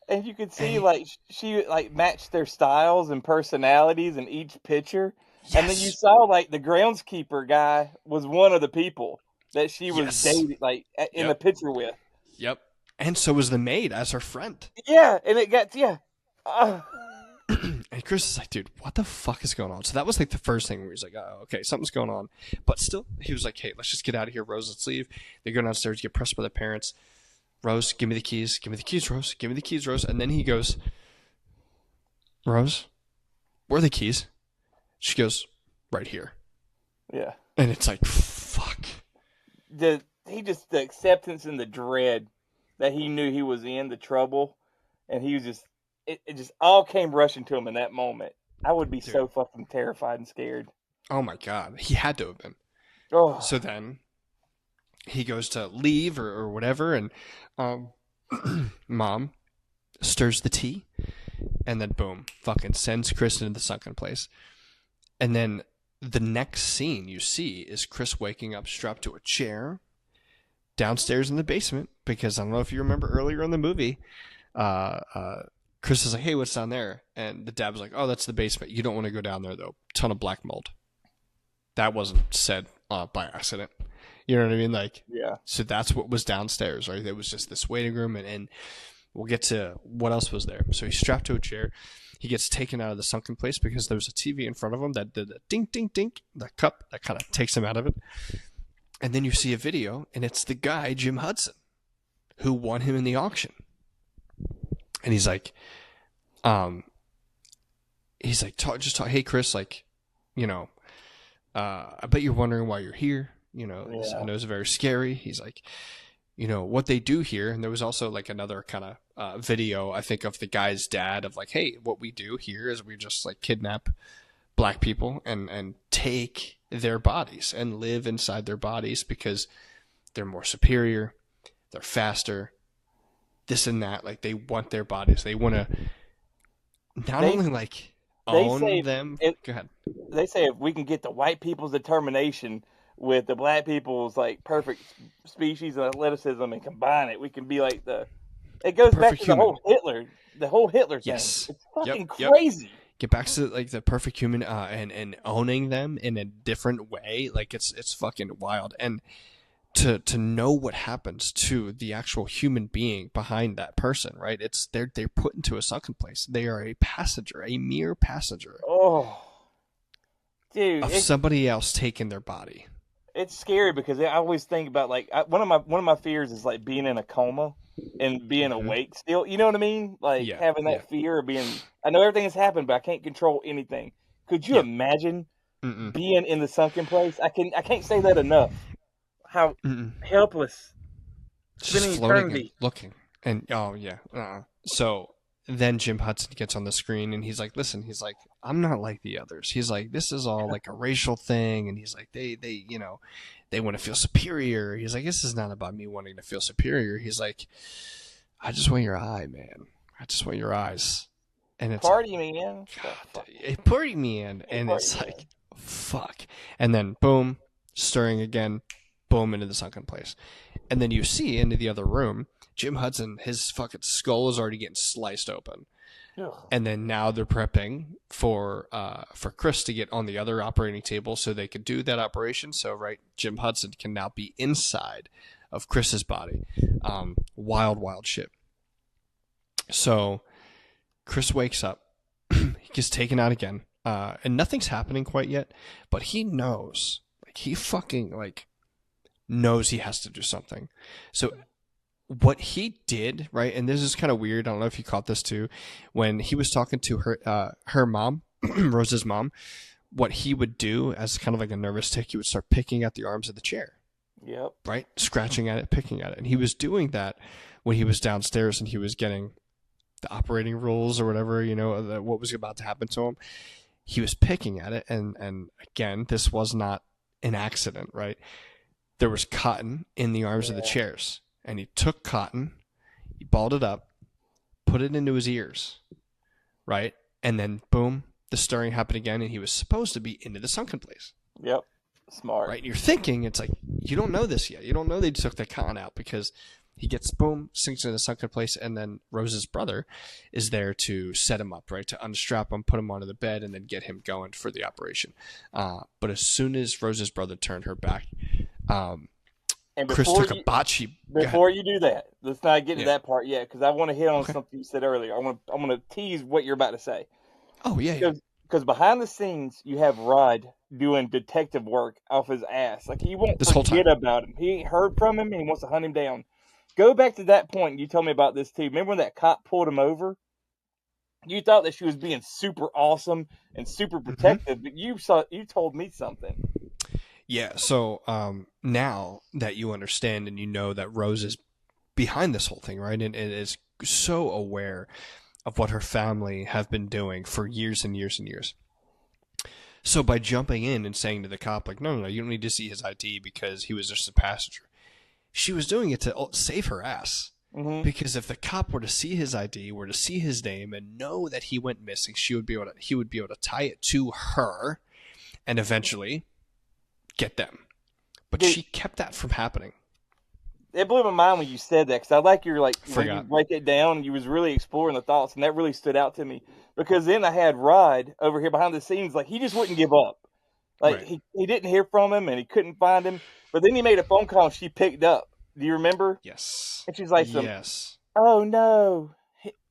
B: And you could see like she like matched their styles and personalities in each picture.
A: Yes.
B: And then you saw like the groundskeeper guy was one of the people that she was dating, like in the picture with.
A: Yep. And so was the maid as her friend.
B: Yeah, and it got
A: And Chris is like, dude, what the fuck is going on? So that was like the first thing where he's like, oh, okay, something's going on. But still, he was like, hey, let's just get out of here, Rose, let's leave. They go downstairs, get pressed by their parents. Rose, give me the keys. Give me the keys, Rose. Give me the keys, Rose. And then he goes, Rose, where are the keys? She goes, right here.
B: Yeah.
A: And it's like, fuck.
B: The acceptance and the dread that he knew he was in, the trouble, and he was just, it just all came rushing to him in that moment. I would be so fucking terrified and scared.
A: Oh my God. He had to have been.
B: Oh.
A: So then he goes to leave or whatever, and Mom stirs the tea, and then boom, fucking sends Chris into the sunken place. And then the next scene you see is Chris waking up strapped to a chair downstairs in the basement, because I don't know if you remember earlier in the movie, Chris is like, hey, what's down there? And the dad was like, oh, that's the basement. You don't want to go down there, though. Ton of black mold. That wasn't said by accident. You know what I mean? Like,
B: yeah.
A: So that's what was downstairs, right? There was just this waiting room, and we'll get to what else was there. So he's strapped to a chair. He gets taken out of the sunken place because there's a TV in front of him that did a ding, ding, ding, the cup that kind of takes him out of it. And then you see a video, and it's the guy, Jim Hudson, who won him in the auction. And he's like, just talk, hey, Chris, like, you know, I bet you're wondering why you're here. You know, I know it's very scary. He's like, you know, what they do here. And there was also like another kind of video, I think, of the guy's dad of like, hey, what we do here is we just like kidnap black people and take their bodies and live inside their bodies because they're more superior, they're faster, this and that. Like, they want their bodies. They want to only like own them. Go ahead.
B: They say if we can get the white people's determination with the black people's like perfect species and athleticism and combine it, we can be like it goes back to the whole Hitler thing.
A: Yes.
B: It's fucking crazy.
A: Get back to like the perfect human and owning them in a different way. Like, it's fucking wild. And to know what happens to the actual human being behind that person, right? It's they're put into a sunken place. They are a passenger, a mere passenger.
B: Oh, dude,
A: of somebody else taking their body.
B: It's scary because I always think about like one of my fears is like being in a coma and being awake still. You know what I mean? Like having that fear of being. I know everything has happened, but I can't control anything. Could you imagine being in the sunken place? I can't say that enough. How helpless.
A: Just floating and looking. And so then Jim Hudson gets on the screen and he's like, listen, he's like, I'm not like the others. He's like, this is all like a racial thing. And he's like, they you know, they want to feel superior. He's like, this is not about me wanting to feel superior. He's like, I just want your eye, man. I just want your eyes. And it's
B: party me in.
A: Party me in. And it's like, fuck. And then boom, stirring again, boom, into the sunken place. And then you see into the other room, Jim Hudson, his fucking skull is already getting sliced open. Ugh. And then now they're prepping for Chris to get on the other operating table so they could do that operation. So, right, Jim Hudson can now be inside of Chris's body. Wild shit. So Chris wakes up. He gets taken out again. And nothing's happening quite yet. But he knows. Like, he fucking, like, knows he has to do something. So what he did, right, and this is kind of weird. I don't know if you caught this too, when he was talking to her mom, Rose's mom. What he would do as kind of like a nervous tick, he would start picking at the arms of the chair.
B: Yep.
A: Right, scratching at it, picking at it, and he was doing that when he was downstairs and he was getting the operating rules or whatever, what was about to happen to him. He was picking at it, and again, this was not an accident, right? There was cotton in the arms of the chairs, and he took cotton, he balled it up, put it into his ears, right? And then boom, the stirring happened again, and he was supposed to be into the sunken place.
B: Yep. Smart.
A: Right? And you're thinking, it's like, you don't know this yet. You don't know they took the cotton out, because he gets, boom, sinks into the sunken place, and then Rose's brother is there to set him up, right? To unstrap him, put him onto the bed, and then get him going for the operation. But as soon as Rose's brother turned her back,
B: and
A: Chris took a bocce.
B: Before you do that, let's not get to that part yet, because I want to hit on something you said earlier. I'm gonna tease what you're about to say.
A: Oh, yeah.
B: Because behind the scenes, you have Rod doing detective work off his ass. Like, he won't forget about him. He ain't heard from him, and he wants to hunt him down. Go back to that point, and you told me about this too. Remember when that cop pulled him over? You thought that she was being super awesome and super protective, but you told me something.
A: Yeah, so now that you understand and you know that Rose is behind this whole thing, right, and is so aware of what her family have been doing for years and years and years. So by jumping in and saying to the cop, like, no, you don't need to see his ID because he was just a passenger, she was doing it to save her ass. Mm-hmm. Because if the cop were to see his ID, were to see his name, and know that he went missing, he would be able to tie it to her, and eventually get them. But she kept that from happening.
B: It blew my mind when you said that, because I like your when you break it down, and you was really exploring the thoughts, and that really stood out to me. Because then I had Rod over here behind the scenes, like, he just wouldn't give up. Like, he didn't hear from him, and he couldn't find him. But then he made a phone call, and she picked up. Do you remember?
A: Yes.
B: And she's like,
A: yes.
B: Oh, no.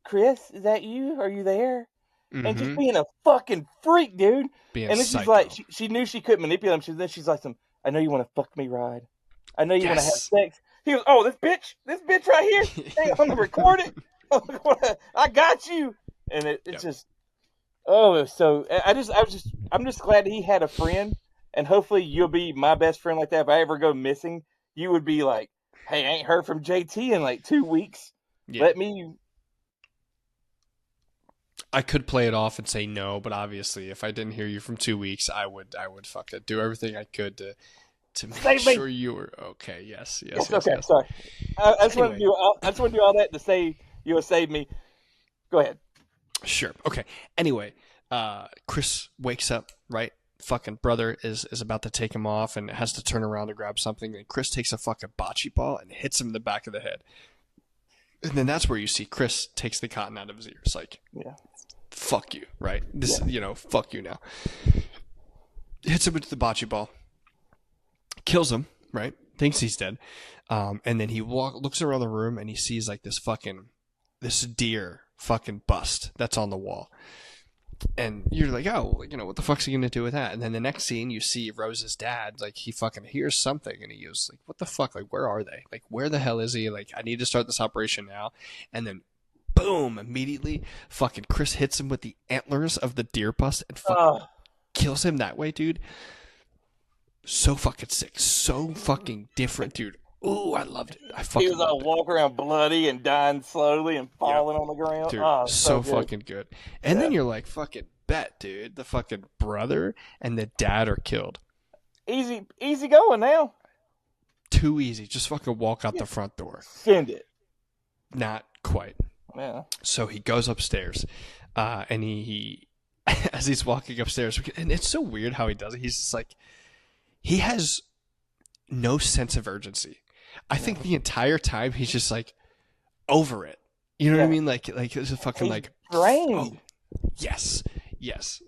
B: Chris, is that you? Are you there? Mm-hmm. And just being a fucking freak, dude. And then she's like, she knew she couldn't manipulate him. Then she's like, I know you want to fuck me, Rod. I know you want to have sex. He was, oh, this bitch right here. Hey, I'm going to record it. I got you. And it's just, so I'm just glad he had a friend. And hopefully you'll be my best friend like that. If I ever go missing, you would be like, hey, I ain't heard from JT in like 2 weeks. Yeah. Let me.
A: I could play it off and say no, but obviously, if I didn't hear you from 2 weeks, I would fucking do everything I could to make sure you were okay. Yes.
B: Okay, yes. Sorry. I just want to do all that to say you will save me. Go ahead.
A: Sure. Okay. Anyway, Chris wakes up, right? Fucking brother is about to take him off and has to turn around to grab something, and Chris takes a fucking bocce ball and hits him in the back of the head. And then that's where you see Chris takes the cotton out of his ears, like, fuck you, right? This fuck you now. Hits him with the bocce ball, kills him, right? Thinks he's dead. And then he looks around the room and he sees like this deer fucking bust that's on the wall. And you're like, oh, what the fuck's he going to do with that? And then the next scene, you see Rose's dad, like, he fucking hears something, and he goes, like, what the fuck? Like, where are they? Like, where the hell is he? Like, I need to start this operation now. And then, boom, immediately, fucking Chris hits him with the antlers of the deer bust and fucking kills him that way, dude. So fucking sick. So fucking different, dude. Ooh, I loved it.
B: He was all walking around bloody and dying slowly and falling on the ground.
A: Dude, so fucking good. And then you're like, fucking bet, dude. The fucking brother and the dad are killed.
B: Easy going now.
A: Too easy. Just fucking walk out the front door.
B: Send it.
A: Not quite.
B: Yeah.
A: So he goes upstairs, and he as he's walking upstairs, and it's so weird how he does it. He's just like, he has no sense of urgency. I think the entire time he's just like over it. You know what I mean? Like it's a fucking like
B: drained.
A: Oh, yes.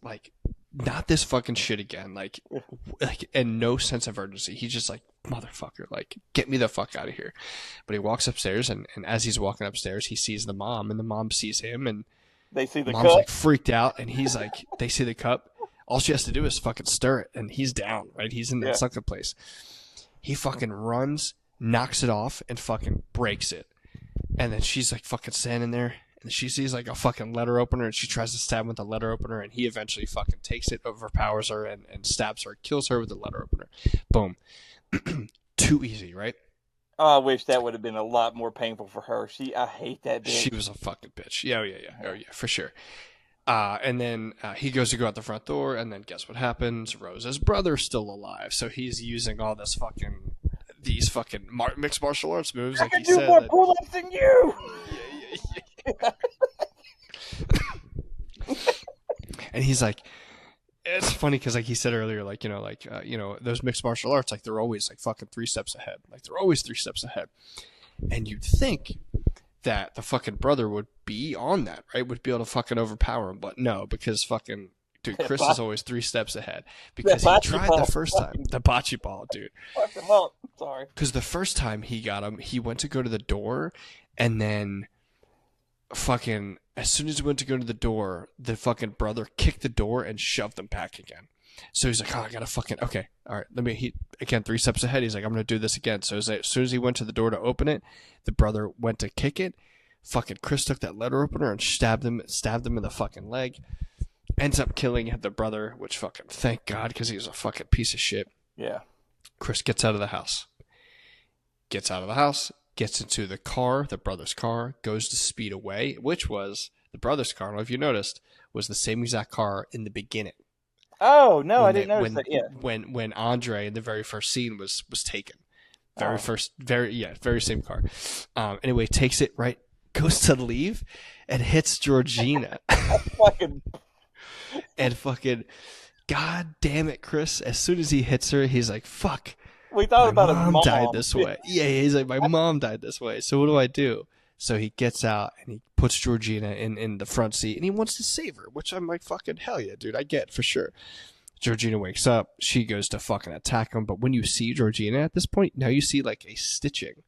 A: Like, not this fucking shit again. Like, and no sense of urgency. He's just like, motherfucker, like, get me the fuck out of here. But he walks upstairs, and as he's walking upstairs, he sees the mom, and the mom sees him, and
B: they see the
A: mom's
B: cup.
A: Like freaked out, and he's like, they see the cup. All she has to do is fucking stir it, and he's down, right? He's in that sunken place. He fucking runs, knocks it off, and fucking breaks it. And then she's like fucking standing there, and she sees like a fucking letter opener, and she tries to stab him with the letter opener, and he eventually fucking takes it, overpowers her, and stabs her, kills her with the letter opener. Boom. Too easy, right?
B: Oh, I wish that would have been a lot more painful for her. I hate that bitch.
A: She was a fucking bitch. Yeah, oh yeah, for sure. And then he goes to go out the front door, and then guess what happens? Rose's brother's still alive, so he's using all these fucking mixed martial arts moves,
B: I
A: like
B: can
A: he
B: do
A: said.
B: more pull-ups than you.
A: And he's like, it's funny because like he said earlier, like those mixed martial arts, like they're always like fucking 3 steps ahead. Like they're always 3 steps ahead. And you'd think that the fucking brother would be on that, right? Would be able to fucking overpower him, but no, because fucking dude, Chris is always 3 steps ahead because he tried the first time. The bocce ball, dude.
B: Sorry.
A: Because the first time he got him, he went to go to the door, and then fucking as soon as he went to go to the door, the fucking brother kicked the door and shoved him back again. So he's like, oh, I gotta fucking, okay, all right, again, 3 steps ahead. He's like, I'm gonna do this again. So as soon as he went to the door to open it, the brother went to kick it. Fucking Chris took that letter opener and stabbed him in the fucking leg. Ends up killing the brother, which fucking thank God, because he was a fucking piece of shit.
B: Yeah.
A: Chris gets out of the house. Gets into the car, the brother's car, goes to speed away, which was the brother's car. I don't know if you noticed, was the same exact car in the beginning.
B: Oh no, I didn't notice that. Yeah.
A: When Andre in the very first scene was taken, very same car. Anyway, takes it right, goes to leave, and hits Georgina. And fucking, god damn it, Chris! As soon as he hits her, he's like, "Fuck."
B: We thought about his mom
A: died this way. Yeah, he's like, my mom died this way. So what do I do? So he gets out and he puts Georgina in the front seat, and he wants to save her, which I'm like, fucking hell yeah, dude, I get for sure. Georgina wakes up. She goes to fucking attack him. But when you see Georgina at this point, now you see like a stitching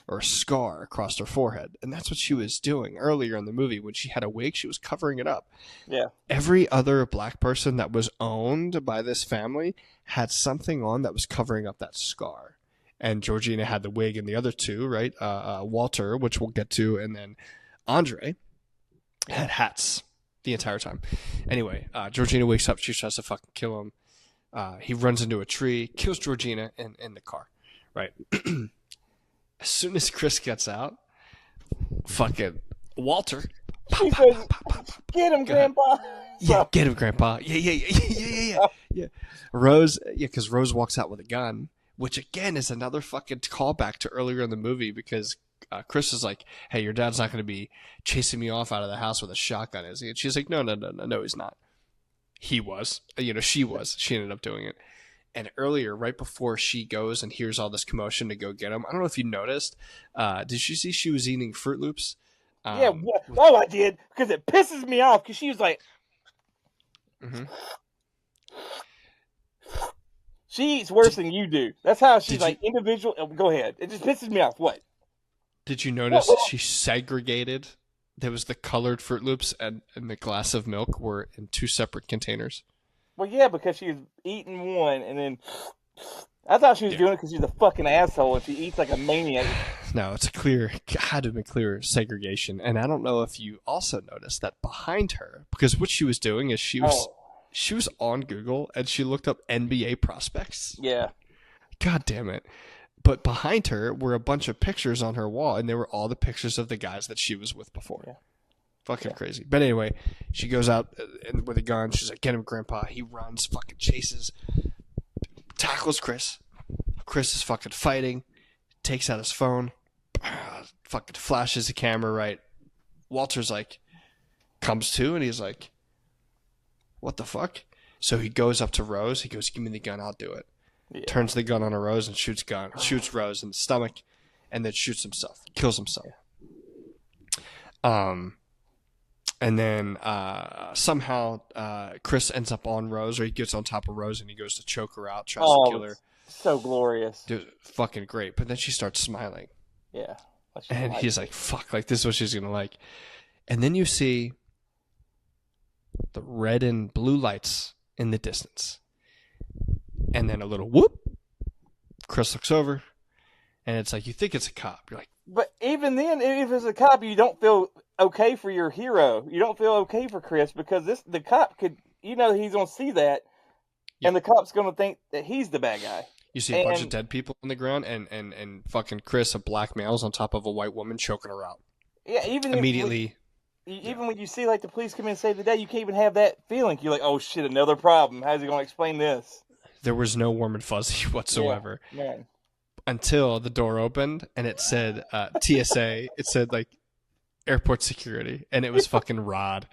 A: or a scar across her forehead. And that's what she was doing earlier in the movie. When she had a wig, she was covering it up.
B: Yeah.
A: Every other black person that was owned by this family had something on that was covering up that scar. And Georgina had the wig, and the other two, right? Walter, which we'll get to, and then Andre had hats the entire time. Anyway, Georgina wakes up. She tries to fucking kill him. He runs into a tree, kills Georgina in the car, right? As soon as Chris gets out, fucking Walter.
B: She says, "Get him, Grandpa."
A: Yeah, get him, Grandpa. Yeah. Rose, because Rose walks out with a gun, which again is another fucking callback to earlier in the movie, because Chris is like, "Hey, your dad's not going to be chasing me off out of the house with a shotgun, is he?" And she's like, No, he's not. He was. She was. She ended up doing it. And earlier, right before she goes and hears all this commotion to go get him, I don't know if you noticed, did you see she was eating Fruit Loops?
B: Yeah, well, I did, because it pisses me off, because she was like, she eats worse than you do. That's how she's like individual. Go ahead. It just pisses me off. What?
A: Did you notice she segregated? There was the colored Fruit Loops and the glass of milk were in 2 separate containers. Well,
B: yeah, because she was eating one, and then I thought she was doing it because she's a fucking asshole and she eats like a maniac.
A: No, it's had to have been clear segregation. And I don't know if you also noticed that behind her, because what she was doing is she was on Google and she looked up NBA prospects.
B: Yeah.
A: God damn it. But behind her were a bunch of pictures on her wall, and they were all the pictures of the guys that she was with before. Yeah. Fucking crazy. But anyway, she goes out with a gun. She's like, "Get him, Grandpa." He runs, fucking chases, tackles Chris. Chris is fucking fighting, takes out his phone, fucking flashes the camera, right? Walter's like, comes to, and he's like, "What the fuck?" So he goes up to Rose. He goes, "Give me the gun, I'll do it." Yeah. Turns the gun on a Rose and shoots Rose in the stomach, and then shoots himself, kills himself. And then somehow Chris ends up on Rose, or he gets on top of Rose and he goes to choke her out, tries to kill her.
B: So glorious.
A: Dude, fucking great. But then she starts smiling.
B: Yeah.
A: And he's like, fuck, like this is what she's going to like. And then you see the red and blue lights in the distance. And then a little whoop. Chris looks over. And it's like, you think it's a cop. You're like,
B: But even then, if it's a cop, you don't feel okay for your hero. You don't feel okay for Chris because the cop could, he's gonna see that,
A: Yeah.
B: and the cop's gonna think that he's the bad guy.
A: You see a bunch of dead people on the ground, and fucking Chris, a black male's on top of a white woman choking her out.
B: Yeah,
A: Immediately.
B: Even when you see like the police come in and save the day, you can't even have that feeling. You're like, oh shit, another problem. How's he gonna explain this?
A: There was no warm and fuzzy whatsoever.
B: Yeah, man.
A: Until the door opened and it said TSA. It said like airport security, and it was fucking Rod.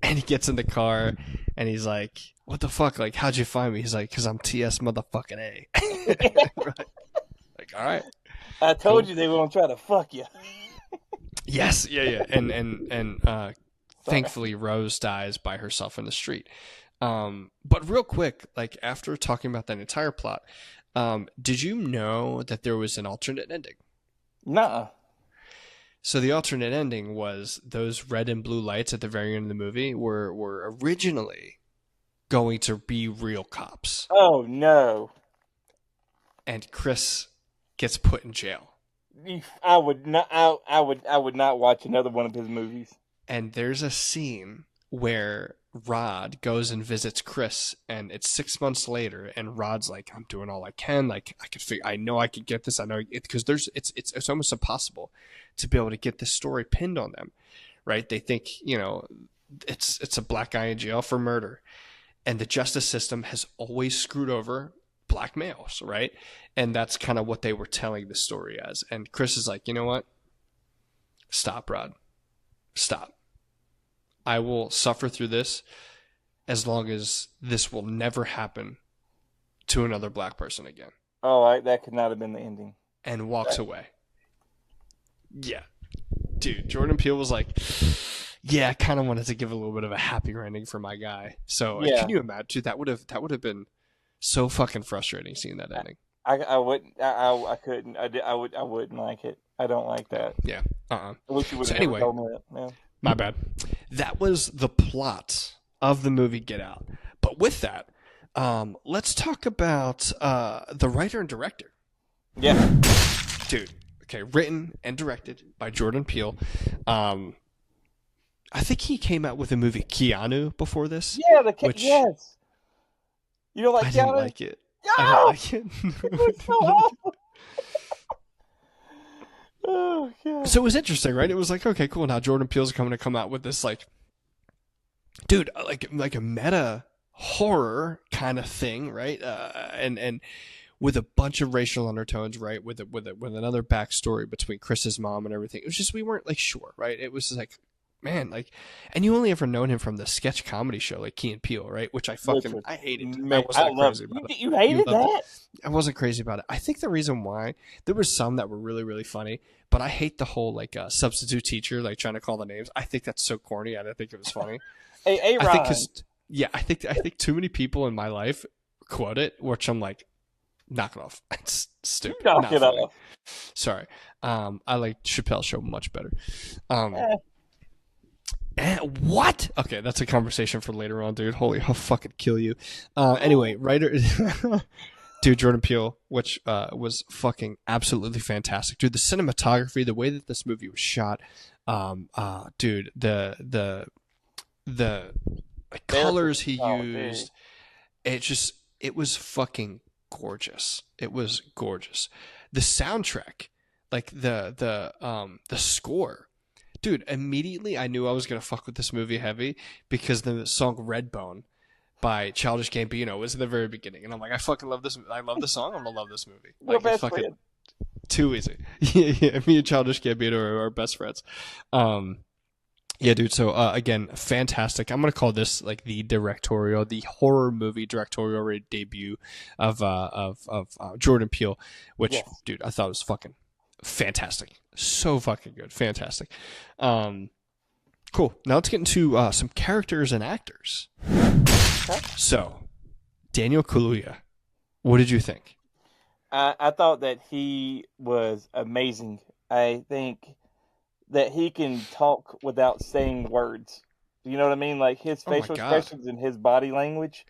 A: And he gets in the car and he's like, "What the fuck? Like, how'd you find me?" He's like, "Cause I'm TS motherfucking A." Like, all right.
B: I told you they were gonna try to fuck you.
A: Yes, yeah, and thankfully Rose dies by herself in the street. But real quick, like after talking about that entire plot, did you know that there was an alternate ending?
B: Nuh-uh.
A: So the alternate ending was those red and blue lights at the very end of the movie were originally going to be real cops.
B: Oh no.
A: And Chris gets put in jail.
B: I would not watch another one of his movies.
A: And there's a scene where Rod goes and visits Chris, and it's 6 months later, and Rod's like, "I'm doing all I can. Like, I know I could get this. I know because it's almost impossible to be able to get this story pinned on them, right? They think it's a black guy in jail for murder, and the justice system has always screwed over black males, right? And that's kind of what they were telling the story as. And Chris is like, you know what? Stop, Rod. Stop. I will suffer through this as long as this will never happen to another black person again."
B: Oh, that could not have been the ending.
A: And walks away. Yeah. Dude, Jordan Peele was like, yeah, I kind of wanted to give a little bit of a happier ending for my guy. So
B: Yeah.
A: Can you imagine? Dude, that would have been so fucking frustrating seeing that ending.
B: I wouldn't. I couldn't. I wouldn't like it. I don't like that.
A: Yeah.
B: I wish you would have
A: anyway,
B: told me that. Yeah.
A: My bad. That was the plot of the movie Get Out. But with that, let's talk about the writer and director.
B: Yeah.
A: Dude, okay, written and directed by Jordan Peele. I think he came out with a movie Keanu before this.
B: Yeah,
A: which
B: yes. You don't like
A: I
B: Keanu?
A: didn't like it.
B: No!
A: I didn't like it.
B: It was so awful. Oh, God.
A: So it was interesting, right? It was like, okay, cool. Now Jordan Peele's going to come out with this, like, dude, like a meta horror kind of thing, right? And with a bunch of racial undertones, right? With another backstory between Chris's mom and everything. It was just we weren't like sure, right? It was like, man, like, and you only ever known him from the sketch comedy show like Key and Peele, right? Which I hated.
B: Man,
A: I wasn't crazy about it.
B: You hated that?
A: I wasn't crazy about it. I think the reason why there were some that were really, really funny, but I hate the whole like substitute teacher like trying to call the names. I think that's so corny. I didn't think it was funny.
B: Hey, Ron.
A: I think too many people in my life quote it, which I'm like, knock it off. It's stupid.
B: Knock it off.
A: Sorry. I like Chappelle's show much better. What? Okay, that's a conversation for later on, dude. Holy, I'll fucking kill you. Anyway, writer, dude, Jordan Peele, which was fucking absolutely fantastic, dude. The cinematography, the way that this movie was shot, dude, the colors he used, it was fucking gorgeous. It was gorgeous. The soundtrack, like the score. Dude, immediately I knew I was going to fuck with this movie heavy because the song Redbone by Childish Gambino was in the very beginning. And I'm like, I fucking love this. I love the song. I'm going to love this movie. Like, it's fucking too easy. Yeah, me and Childish Gambino are best friends. Yeah, dude. So, again, fantastic. I'm going to call this like the horror movie directorial debut of Jordan Peele, which, yes. Dude, I thought was fucking fantastic. So fucking good. Fantastic. Cool. Now let's get into some characters and actors. Okay. So, Daniel Kaluuya, what did you think?
B: I thought that he was amazing. I think that he can talk without saying words. You know what I mean? Like his facial expressions and his body language.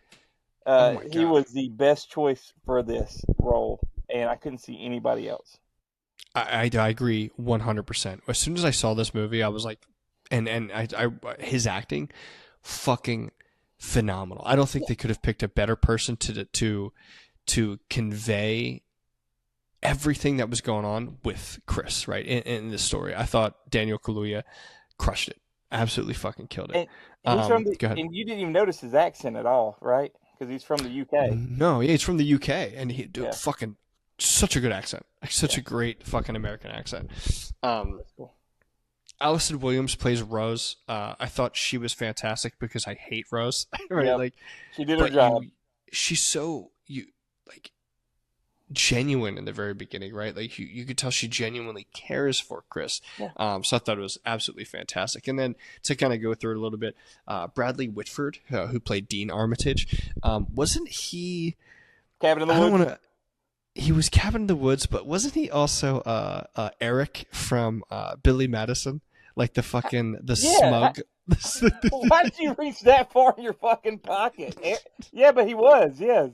B: He was the best choice for this role, and I couldn't see anybody else.
A: I agree 100%. As soon as I saw this movie, I was like, and his acting, fucking phenomenal. I don't think they could have picked a better person to convey everything that was going on with Chris, right, in this story. I thought Daniel Kaluuya crushed it. Absolutely fucking killed it.
B: And he's from
A: Go ahead.
B: and you didn't even notice his accent at all, right? Because he's from the UK.
A: No, yeah, he's from the UK, and he
B: Yeah.
A: fucking such a good accent, like such
B: Yeah.
A: a great fucking American accent.
B: That's cool.
A: Allison Williams plays Rose. I thought she was fantastic because I hate Rose, right?
B: Yep.
A: Like,
B: She did her
A: but
B: job.
A: she's so like genuine in the very beginning, right? Like you could tell she genuinely cares for Chris.
B: Yeah.
A: So I thought it was absolutely fantastic. And then to kind of go through it a little bit, Bradley Whitford, who played Dean Armitage, wasn't he?
B: Cabin in the
A: I don't
B: Woods.
A: want to. He was Cabin in the Woods, but wasn't he also Eric from Billy Madison? Like the
B: Yeah.
A: smug.
B: Why did you reach that far in your fucking pocket? Yeah, but he was, yes.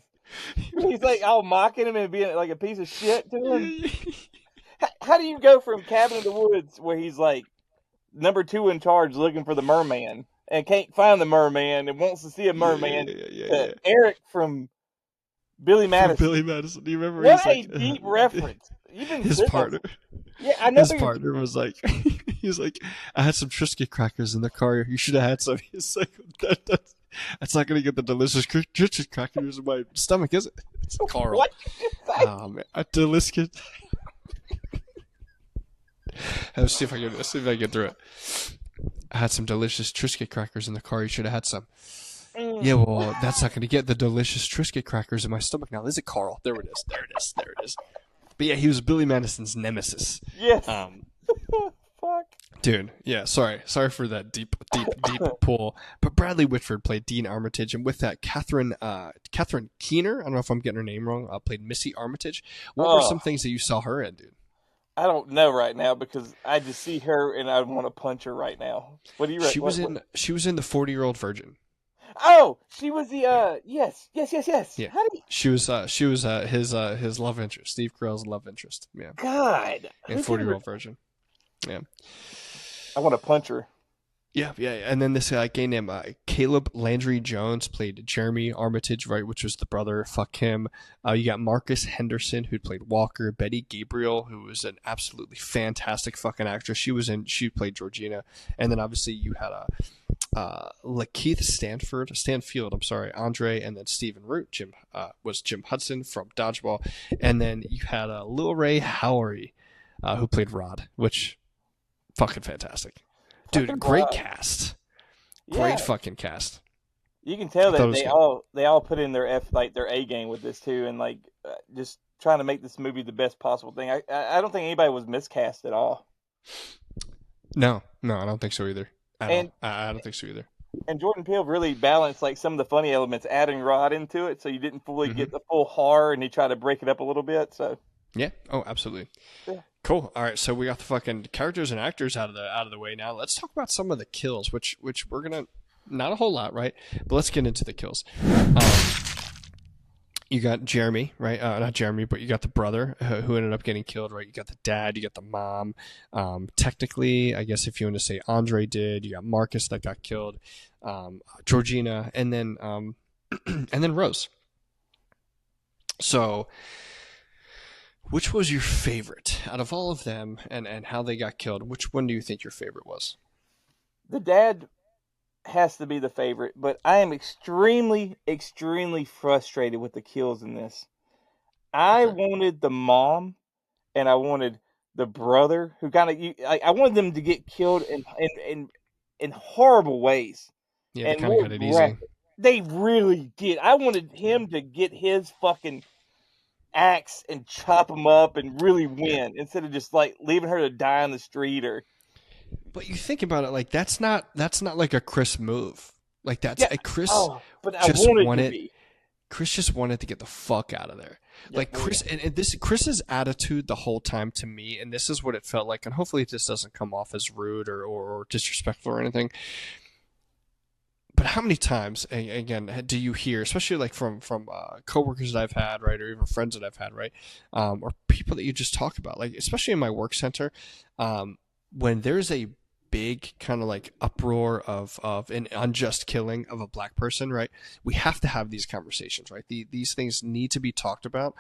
B: He's like all mocking him and being like a piece of shit to him. How do you go from Cabin in the Woods, where he's like number 2 in charge looking for the merman and can't find the merman and wants to see a merman, to Eric from Billy Madison?
A: From Billy Madison. Do you remember?
B: What
A: he's
B: a
A: like,
B: deep reference. You didn't
A: his
B: sit
A: partner.
B: Yeah, I know.
A: His partner was like, he was like, I had some Triscuit crackers in the car. You should have had some. He's like, that's not going to get the delicious Triscuit crackers in my stomach, is it? It's Carl.
B: What did you say?
A: Man, a delicious. Let's see if I can get through it. I had some delicious Triscuit crackers in the car. You should have had some. Yeah, well, that's not going to get the delicious Triscuit crackers in my stomach now, is it, Carl? There it is. But yeah, he was Billy Madison's nemesis.
B: Yes. Fuck.
A: Dude, yeah, sorry for that deep pull. But Bradley Whitford played Dean Armitage, and with that, Catherine Keener, I don't know if I'm getting her name wrong, played Missy Armitage. What were some things that you saw her in, dude?
B: I don't know right now because I just see her and I want to punch her right now. What do you?
A: She was in the 40-Year-Old Virgin.
B: Oh, she was the yes.
A: Yeah,
B: How do you...
A: she was his love interest, Steve Carell's love interest. Yeah,
B: God,
A: in 40-Year-Old Virgin. Yeah,
B: I want to punch her.
A: Yeah. And then this guy named Caleb Landry Jones played Jeremy Armitage, right, which was the brother. Fuck him. You got Marcus Henderson, who played Walker. Betty Gabriel, who was an absolutely fantastic fucking actress. She played Georgina. And then obviously you had Lakeith Stanfield, Andre, and then Stephen Root. Jim Hudson from Dodgeball. And then you had Lil Ray Howery, who played Rod, which fucking fantastic. Dude, great cast.
B: Yeah.
A: Great fucking cast.
B: You can tell that they all put in their their A game with this too, and like just trying to make this movie the best possible thing. I don't think anybody was miscast at all.
A: No, I don't think so either. I don't think so either.
B: And Jordan Peele really balanced like some of the funny elements, adding Rod into it, so you didn't fully get the full horror, and he tried to break it up a little bit. So
A: yeah, absolutely.
B: Yeah.
A: Cool. All right, so we got the fucking characters and actors out of the way now. Let's talk about some of the kills, which we're gonna not a whole lot, right? But let's get into the kills. You got Jeremy, right? Not Jeremy, but you got the brother who ended up getting killed, right? You got the dad, you got the mom. Technically, I guess if you want to say Andre did, you got Marcus that got killed, Georgina, and then Rose. So, which was your favorite out of all of them, and how they got killed? Which one do you think your favorite was?
B: the dad has to be the favorite, but I am extremely, extremely frustrated with the kills in this. I wanted the mom, and I wanted the brother, who kind of I wanted them to get killed in horrible ways.
A: Yeah, they
B: and
A: kind of got it easy.
B: They really did. I wanted him to get his fucking axe and chop him up and really win, instead of just like leaving her to die on the street. Or
A: But you think about it, like that's not like a Chris move. Like that's a Chris.
B: But I
A: just
B: wanted
A: wanted.
B: to be.
A: Chris just wanted to get the fuck out of there.
B: Yeah,
A: Like Chris, and this Chris's attitude the whole time to me, and this is what it felt like. And hopefully this doesn't come off as rude or disrespectful or anything. but how many times, again, do you hear, especially like from coworkers that I've had, right, or even friends that I've had, right, or people that you just talk about, like especially in my work center, when there's a big kind of like uproar of an unjust killing of a black person, right, we have to have these conversations, right? These things need to be talked about.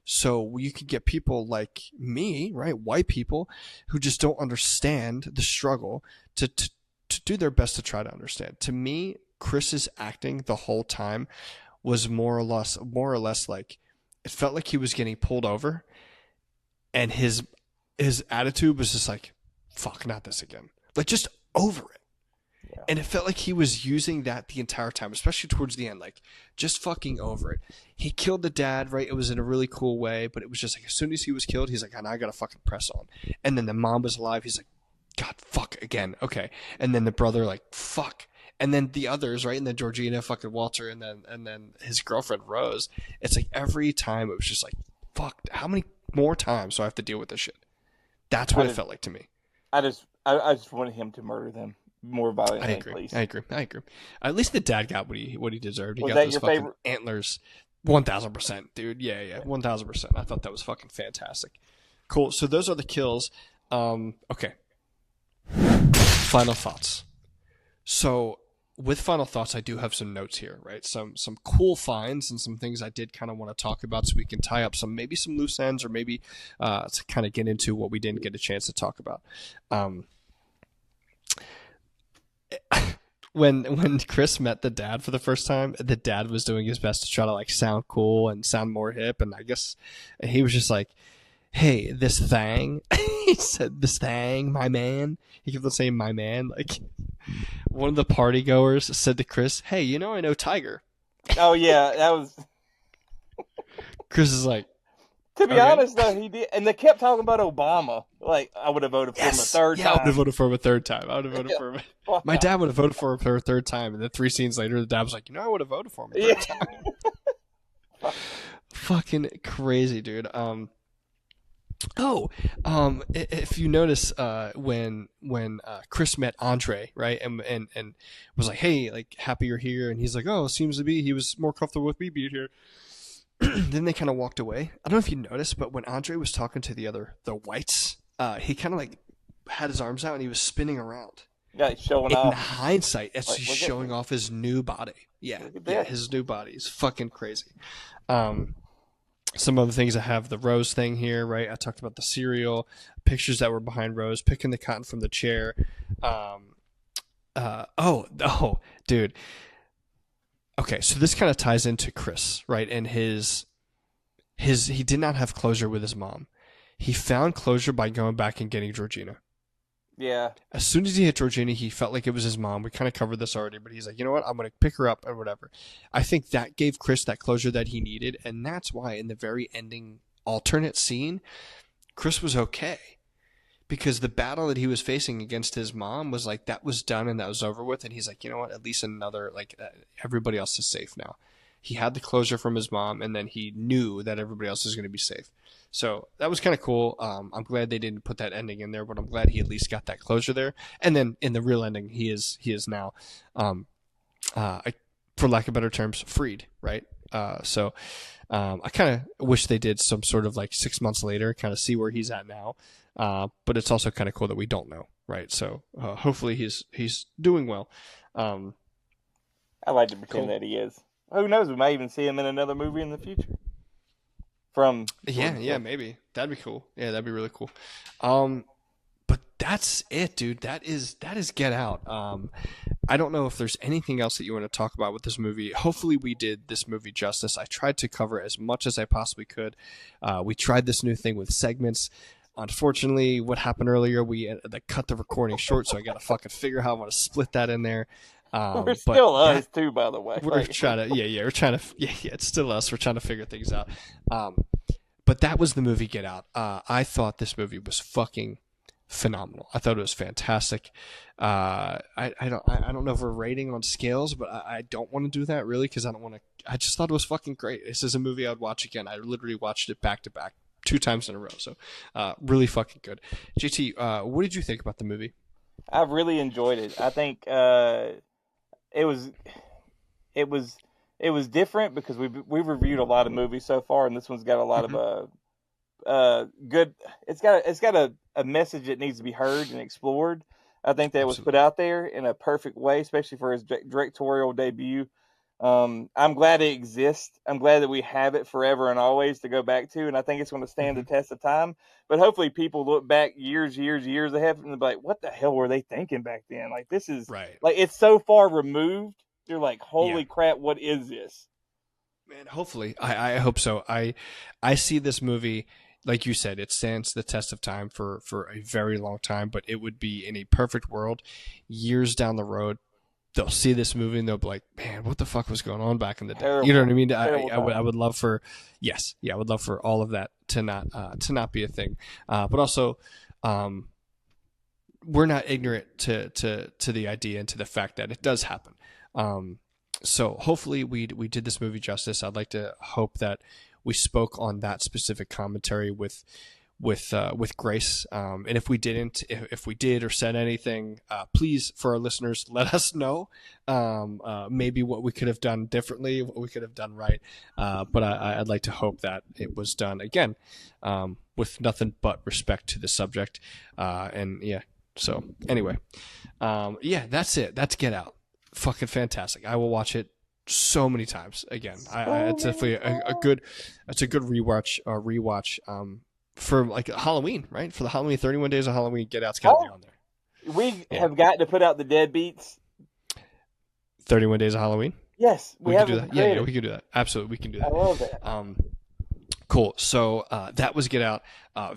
A: So you could get people like me, right, white people, who just don't understand the struggle to do their best to try to understand. To me, Chris's acting the whole time was more or less like, it felt like he was getting pulled over, and his attitude was just like, fuck, not this again. Like, just over it.
B: Yeah.
A: And it felt like he was using that the entire time, especially towards the end, like, just fucking over it. He killed the dad, right? It was in a really cool way, but it was just like, as soon as he was killed, he's like, oh, now I gotta fucking press on. And then the mom was alive. He's like, God, fuck again. Okay. And then the brother, like, fuck. And then the others, right? And then Georgina, fucking Walter, and then his girlfriend Rose. It's like every time it was just like, fuck, how many more times do I have to deal with this shit? That's what it felt like to me.
B: I just wanted him to murder them more violently, please.
A: I agree. At least the dad got what he deserved. He
B: Was
A: got
B: that
A: those
B: your
A: fucking
B: favorite?
A: antlers. 1000%, dude. Yeah. 1000%. I thought that was fucking fantastic. Cool. So those are the kills. Okay. Final thoughts. So with final thoughts, I do have some notes here, right? Some cool finds and some things I did kind of want to talk about, so we can tie up maybe some loose ends, or maybe to kind of get into what we didn't get a chance to talk about. When Chris met the dad for the first time, the dad was doing his best to try to like sound cool and sound more hip, and I guess he was just like, hey, this thing. He said, this thing, my man. He kept on saying, my man. Like, one of the party goers said to Chris, hey, you know, I know Tiger.
B: Oh, yeah, that was...
A: Chris is like...
B: To be honest, though, he did. And they kept talking about Obama. Like, I would have voted for him a third time.
A: I would have voted for him a third time. For him. My dad would have voted for him for a third time. And then 3 scenes later, the dad was like, you know, I would have voted for him a third time. Fucking crazy, dude. If you notice, when Chris met Andre, right, and was like, hey, like, happy you're here, and he's like, oh, seems to be he was more comfortable with me being here. Then they kind of walked away. I don't know if you noticed, but when Andre was talking to the whites, he kind of like had his arms out and he was spinning around.
B: Yeah, he's showing off.
A: In hindsight, it's he's showing off his new body. Yeah, his new body is fucking crazy. Some other things I have, the Rose thing here, right? I talked about the cereal, pictures that were behind Rose, picking the cotton from the chair. Dude. Okay, so this kind of ties into Chris, right? And his he did not have closure with his mom. He found closure by going back and getting Georgina.
B: Yeah.
A: As soon as he hit Georgina, he felt like it was his mom. We kind of covered this already, but he's like, you know what? I'm going to pick her up and whatever. I think that gave Chris that closure that he needed, and that's why in the very ending alternate scene, Chris was okay. Because the battle that he was facing against his mom was like, that was done and that was over with, and he's like, you know what? At least another, like, everybody else is safe now. He had the closure from his mom, and then he knew that everybody else is going to be safe. So that was kind of cool. I'm glad they didn't put that ending in there, but I'm glad he at least got that closure there. And then in the real ending, he is now, for lack of better terms, freed, right? So I kind of wish they did some sort of like 6 months later, kind of see where he's at now. But it's also kind of cool that we don't know, right? So hopefully he's doing well.
B: I like to pretend that he is. Who knows? We might even see him in another movie in the future. Maybe that'd be cool. Yeah, that'd be really cool. But that's it, dude. That is Get Out. I don't know if there's anything else that you want to talk about with this movie. Hopefully we did this movie justice. I tried to cover as much as I possibly could. We tried this new thing with segments. Unfortunately, what happened earlier, they cut the recording short, so I got to fucking figure out how I want to split that in there. We're still us too, by the way.
A: We're trying to, it's still us. We're trying to figure things out. But that was the movie Get Out. I thought this movie was fucking phenomenal. I thought it was fantastic. I don't know if we're rating on scales, but I don't want to do that really, because I just thought it was fucking great. This is a movie I'd watch again. I literally watched it back to back 2 times in a row. So really fucking good. JT, what did you think about the movie?
B: I really enjoyed it. I think it was it was it was different because we've reviewed a lot of movies so far, and this one's got a lot
A: Mm-hmm.
B: of good. It's got a message that needs to be heard and explored. I think that was put
A: Absolutely.
B: out there in a perfect way, especially for his directorial debut. I'm glad it exists. I'm glad that we have it forever and always to go back to, and I think it's going to stand the
A: Mm-hmm.
B: test of time. But hopefully, people look back years ahead and be like, "What the hell were they thinking back then?" Like this is
A: Right.
B: like it's so far removed. You're like,
A: Yeah.
B: "Holy crap, what is this?"
A: Man, hopefully. I hope so. I see this movie, like you said, it stands the test of time for a very long time, but it would be in a perfect world, years down the road, they'll see this movie and they'll be like, man, what the fuck was going on back in the day? You know what I
B: Terrible,
A: mean?
B: terrible
A: I
B: time.
A: would love for, yes, yeah, I would love for all of that to not be a thing. But also, um, we're not ignorant to the idea and to the fact that it does happen. So hopefully we did this movie justice. I'd like to hope that we spoke on that specific commentary with grace. And if we didn't, if we did or said anything, please, for our listeners, let us know. Maybe what we could have done differently, what we could have done right. But I'd like to hope that it was done again with nothing but respect to the subject. And yeah. So anyway, yeah, that's it. That's Get Out. Fucking fantastic. I will watch it so many times again. It's definitely it's a good rewatch. For like Halloween, right? For the Halloween 31 Days of Halloween, Get Out's got to be
B: Oh,
A: on there.
B: we
A: Yeah,
B: have got to put out the Deadbeats.
A: 31 Days of Halloween.
B: Yes, we
A: We could do
B: haven't
A: that. Yeah,
B: created.
A: we could do that. Absolutely, we can do
B: I
A: that.
B: love that.
A: Cool. So that was Get Out.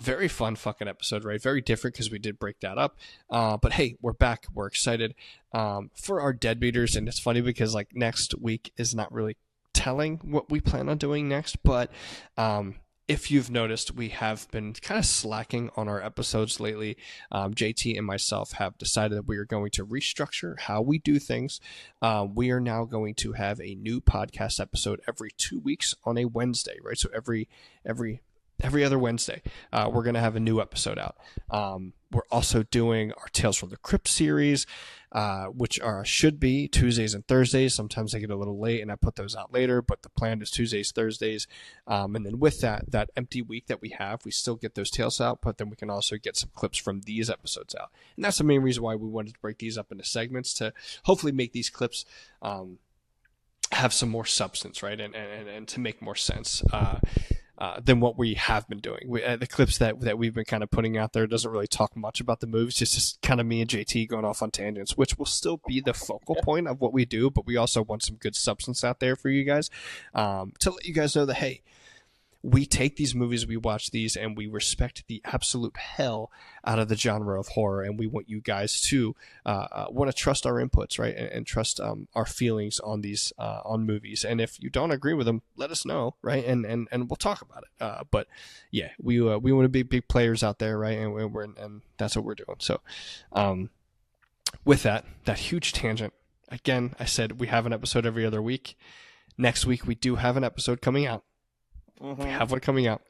A: Very fun fucking episode, right? Very different because we did break that up. But hey, we're back. We're excited for our Deadbeaters, and it's funny because like next week is not really telling what we plan on doing next, but if you've noticed, we have been kind of slacking on our episodes lately. JT and myself have decided that we are going to restructure how we do things. We are now going to have a new podcast episode every 2 weeks on a Wednesday, right? So every other Wednesday, we're going to have a new episode out. We're also doing our Tales from the Crypt series, which should be Tuesdays and Thursdays. Sometimes they get a little late and I put those out later, but the plan is Tuesdays, Thursdays. And then with that empty week that we have, we still get those tales out, but then we can also get some clips from these episodes out. And that's the main reason why we wanted to break these up into segments to hopefully make these clips have some more substance, right? And to make more sense. Than what we have been doing. The clips that we've been kind of putting out there doesn't really talk much about the movies. It's just kind of me and JT going off on tangents, which will still be the focal point of what we do. But we also want some good substance out there for you guys to let you guys know that, hey, we take these movies, we watch these, and we respect the absolute hell out of the genre of horror. And we want you guys to want to trust our inputs, right? And trust our feelings on these on movies. And if you don't agree with them, let us know, right? And we'll talk about it. But yeah, we want to be big players out there, right? And that's what we're doing. So with that huge tangent, again, I said we have an episode every other week. Next week, we do have an episode coming out.
B: Mm-hmm.
A: We have one coming out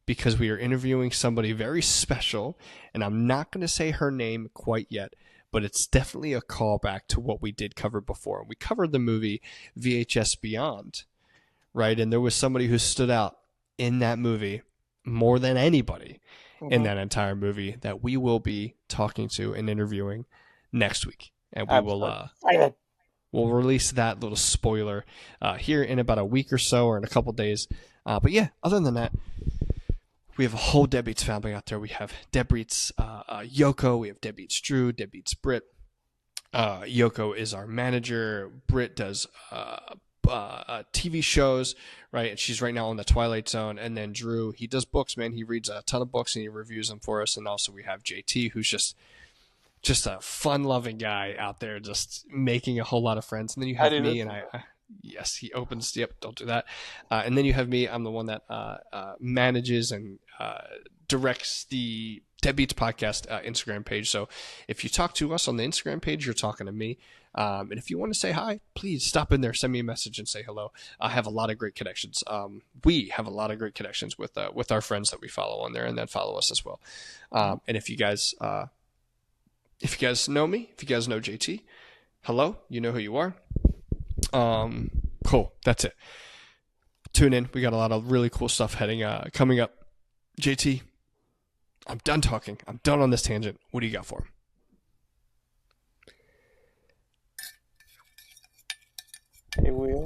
A: because we are interviewing somebody very special, and I'm not going to say her name quite yet, but it's definitely a callback to what we did cover before. We covered the movie VHS Beyond, right? And there was somebody who stood out in that movie more than anybody in that entire movie that we will be talking to and interviewing next week. And we will we'll release that little spoiler here in about a week or so, or in a couple days. But yeah, other than that, we have a whole Deadbeats family out there. We have Deadbeats Yoko, we have Deadbeats Drew, Deadbeats Britt. Yoko is our manager. Britt does TV shows, right? And she's right now on the Twilight Zone. And then Drew, he does books, man. He reads a ton of books and he reviews them for us. And also we have JT, who's just a fun-loving guy out there, just making a whole lot of friends. And then you have me, and yes, he opens. Yep, don't do that. And then you have me. I'm the one that manages and directs the Deadbeats podcast Instagram page. So if you talk to us on the Instagram page, you're talking to me. And if you want to say hi, please stop in there, send me a message, and say hello. I have a lot of great connections. We have a lot of great connections with our friends that we follow on there, and then follow us as well. And if you guys know me, if you guys know JT, hello, you know who you are. Cool. That's it. Tune in. We got a lot of really cool stuff coming up. JT, I'm done talking. I'm done on this tangent. What do you got for him?
B: Hey, Will.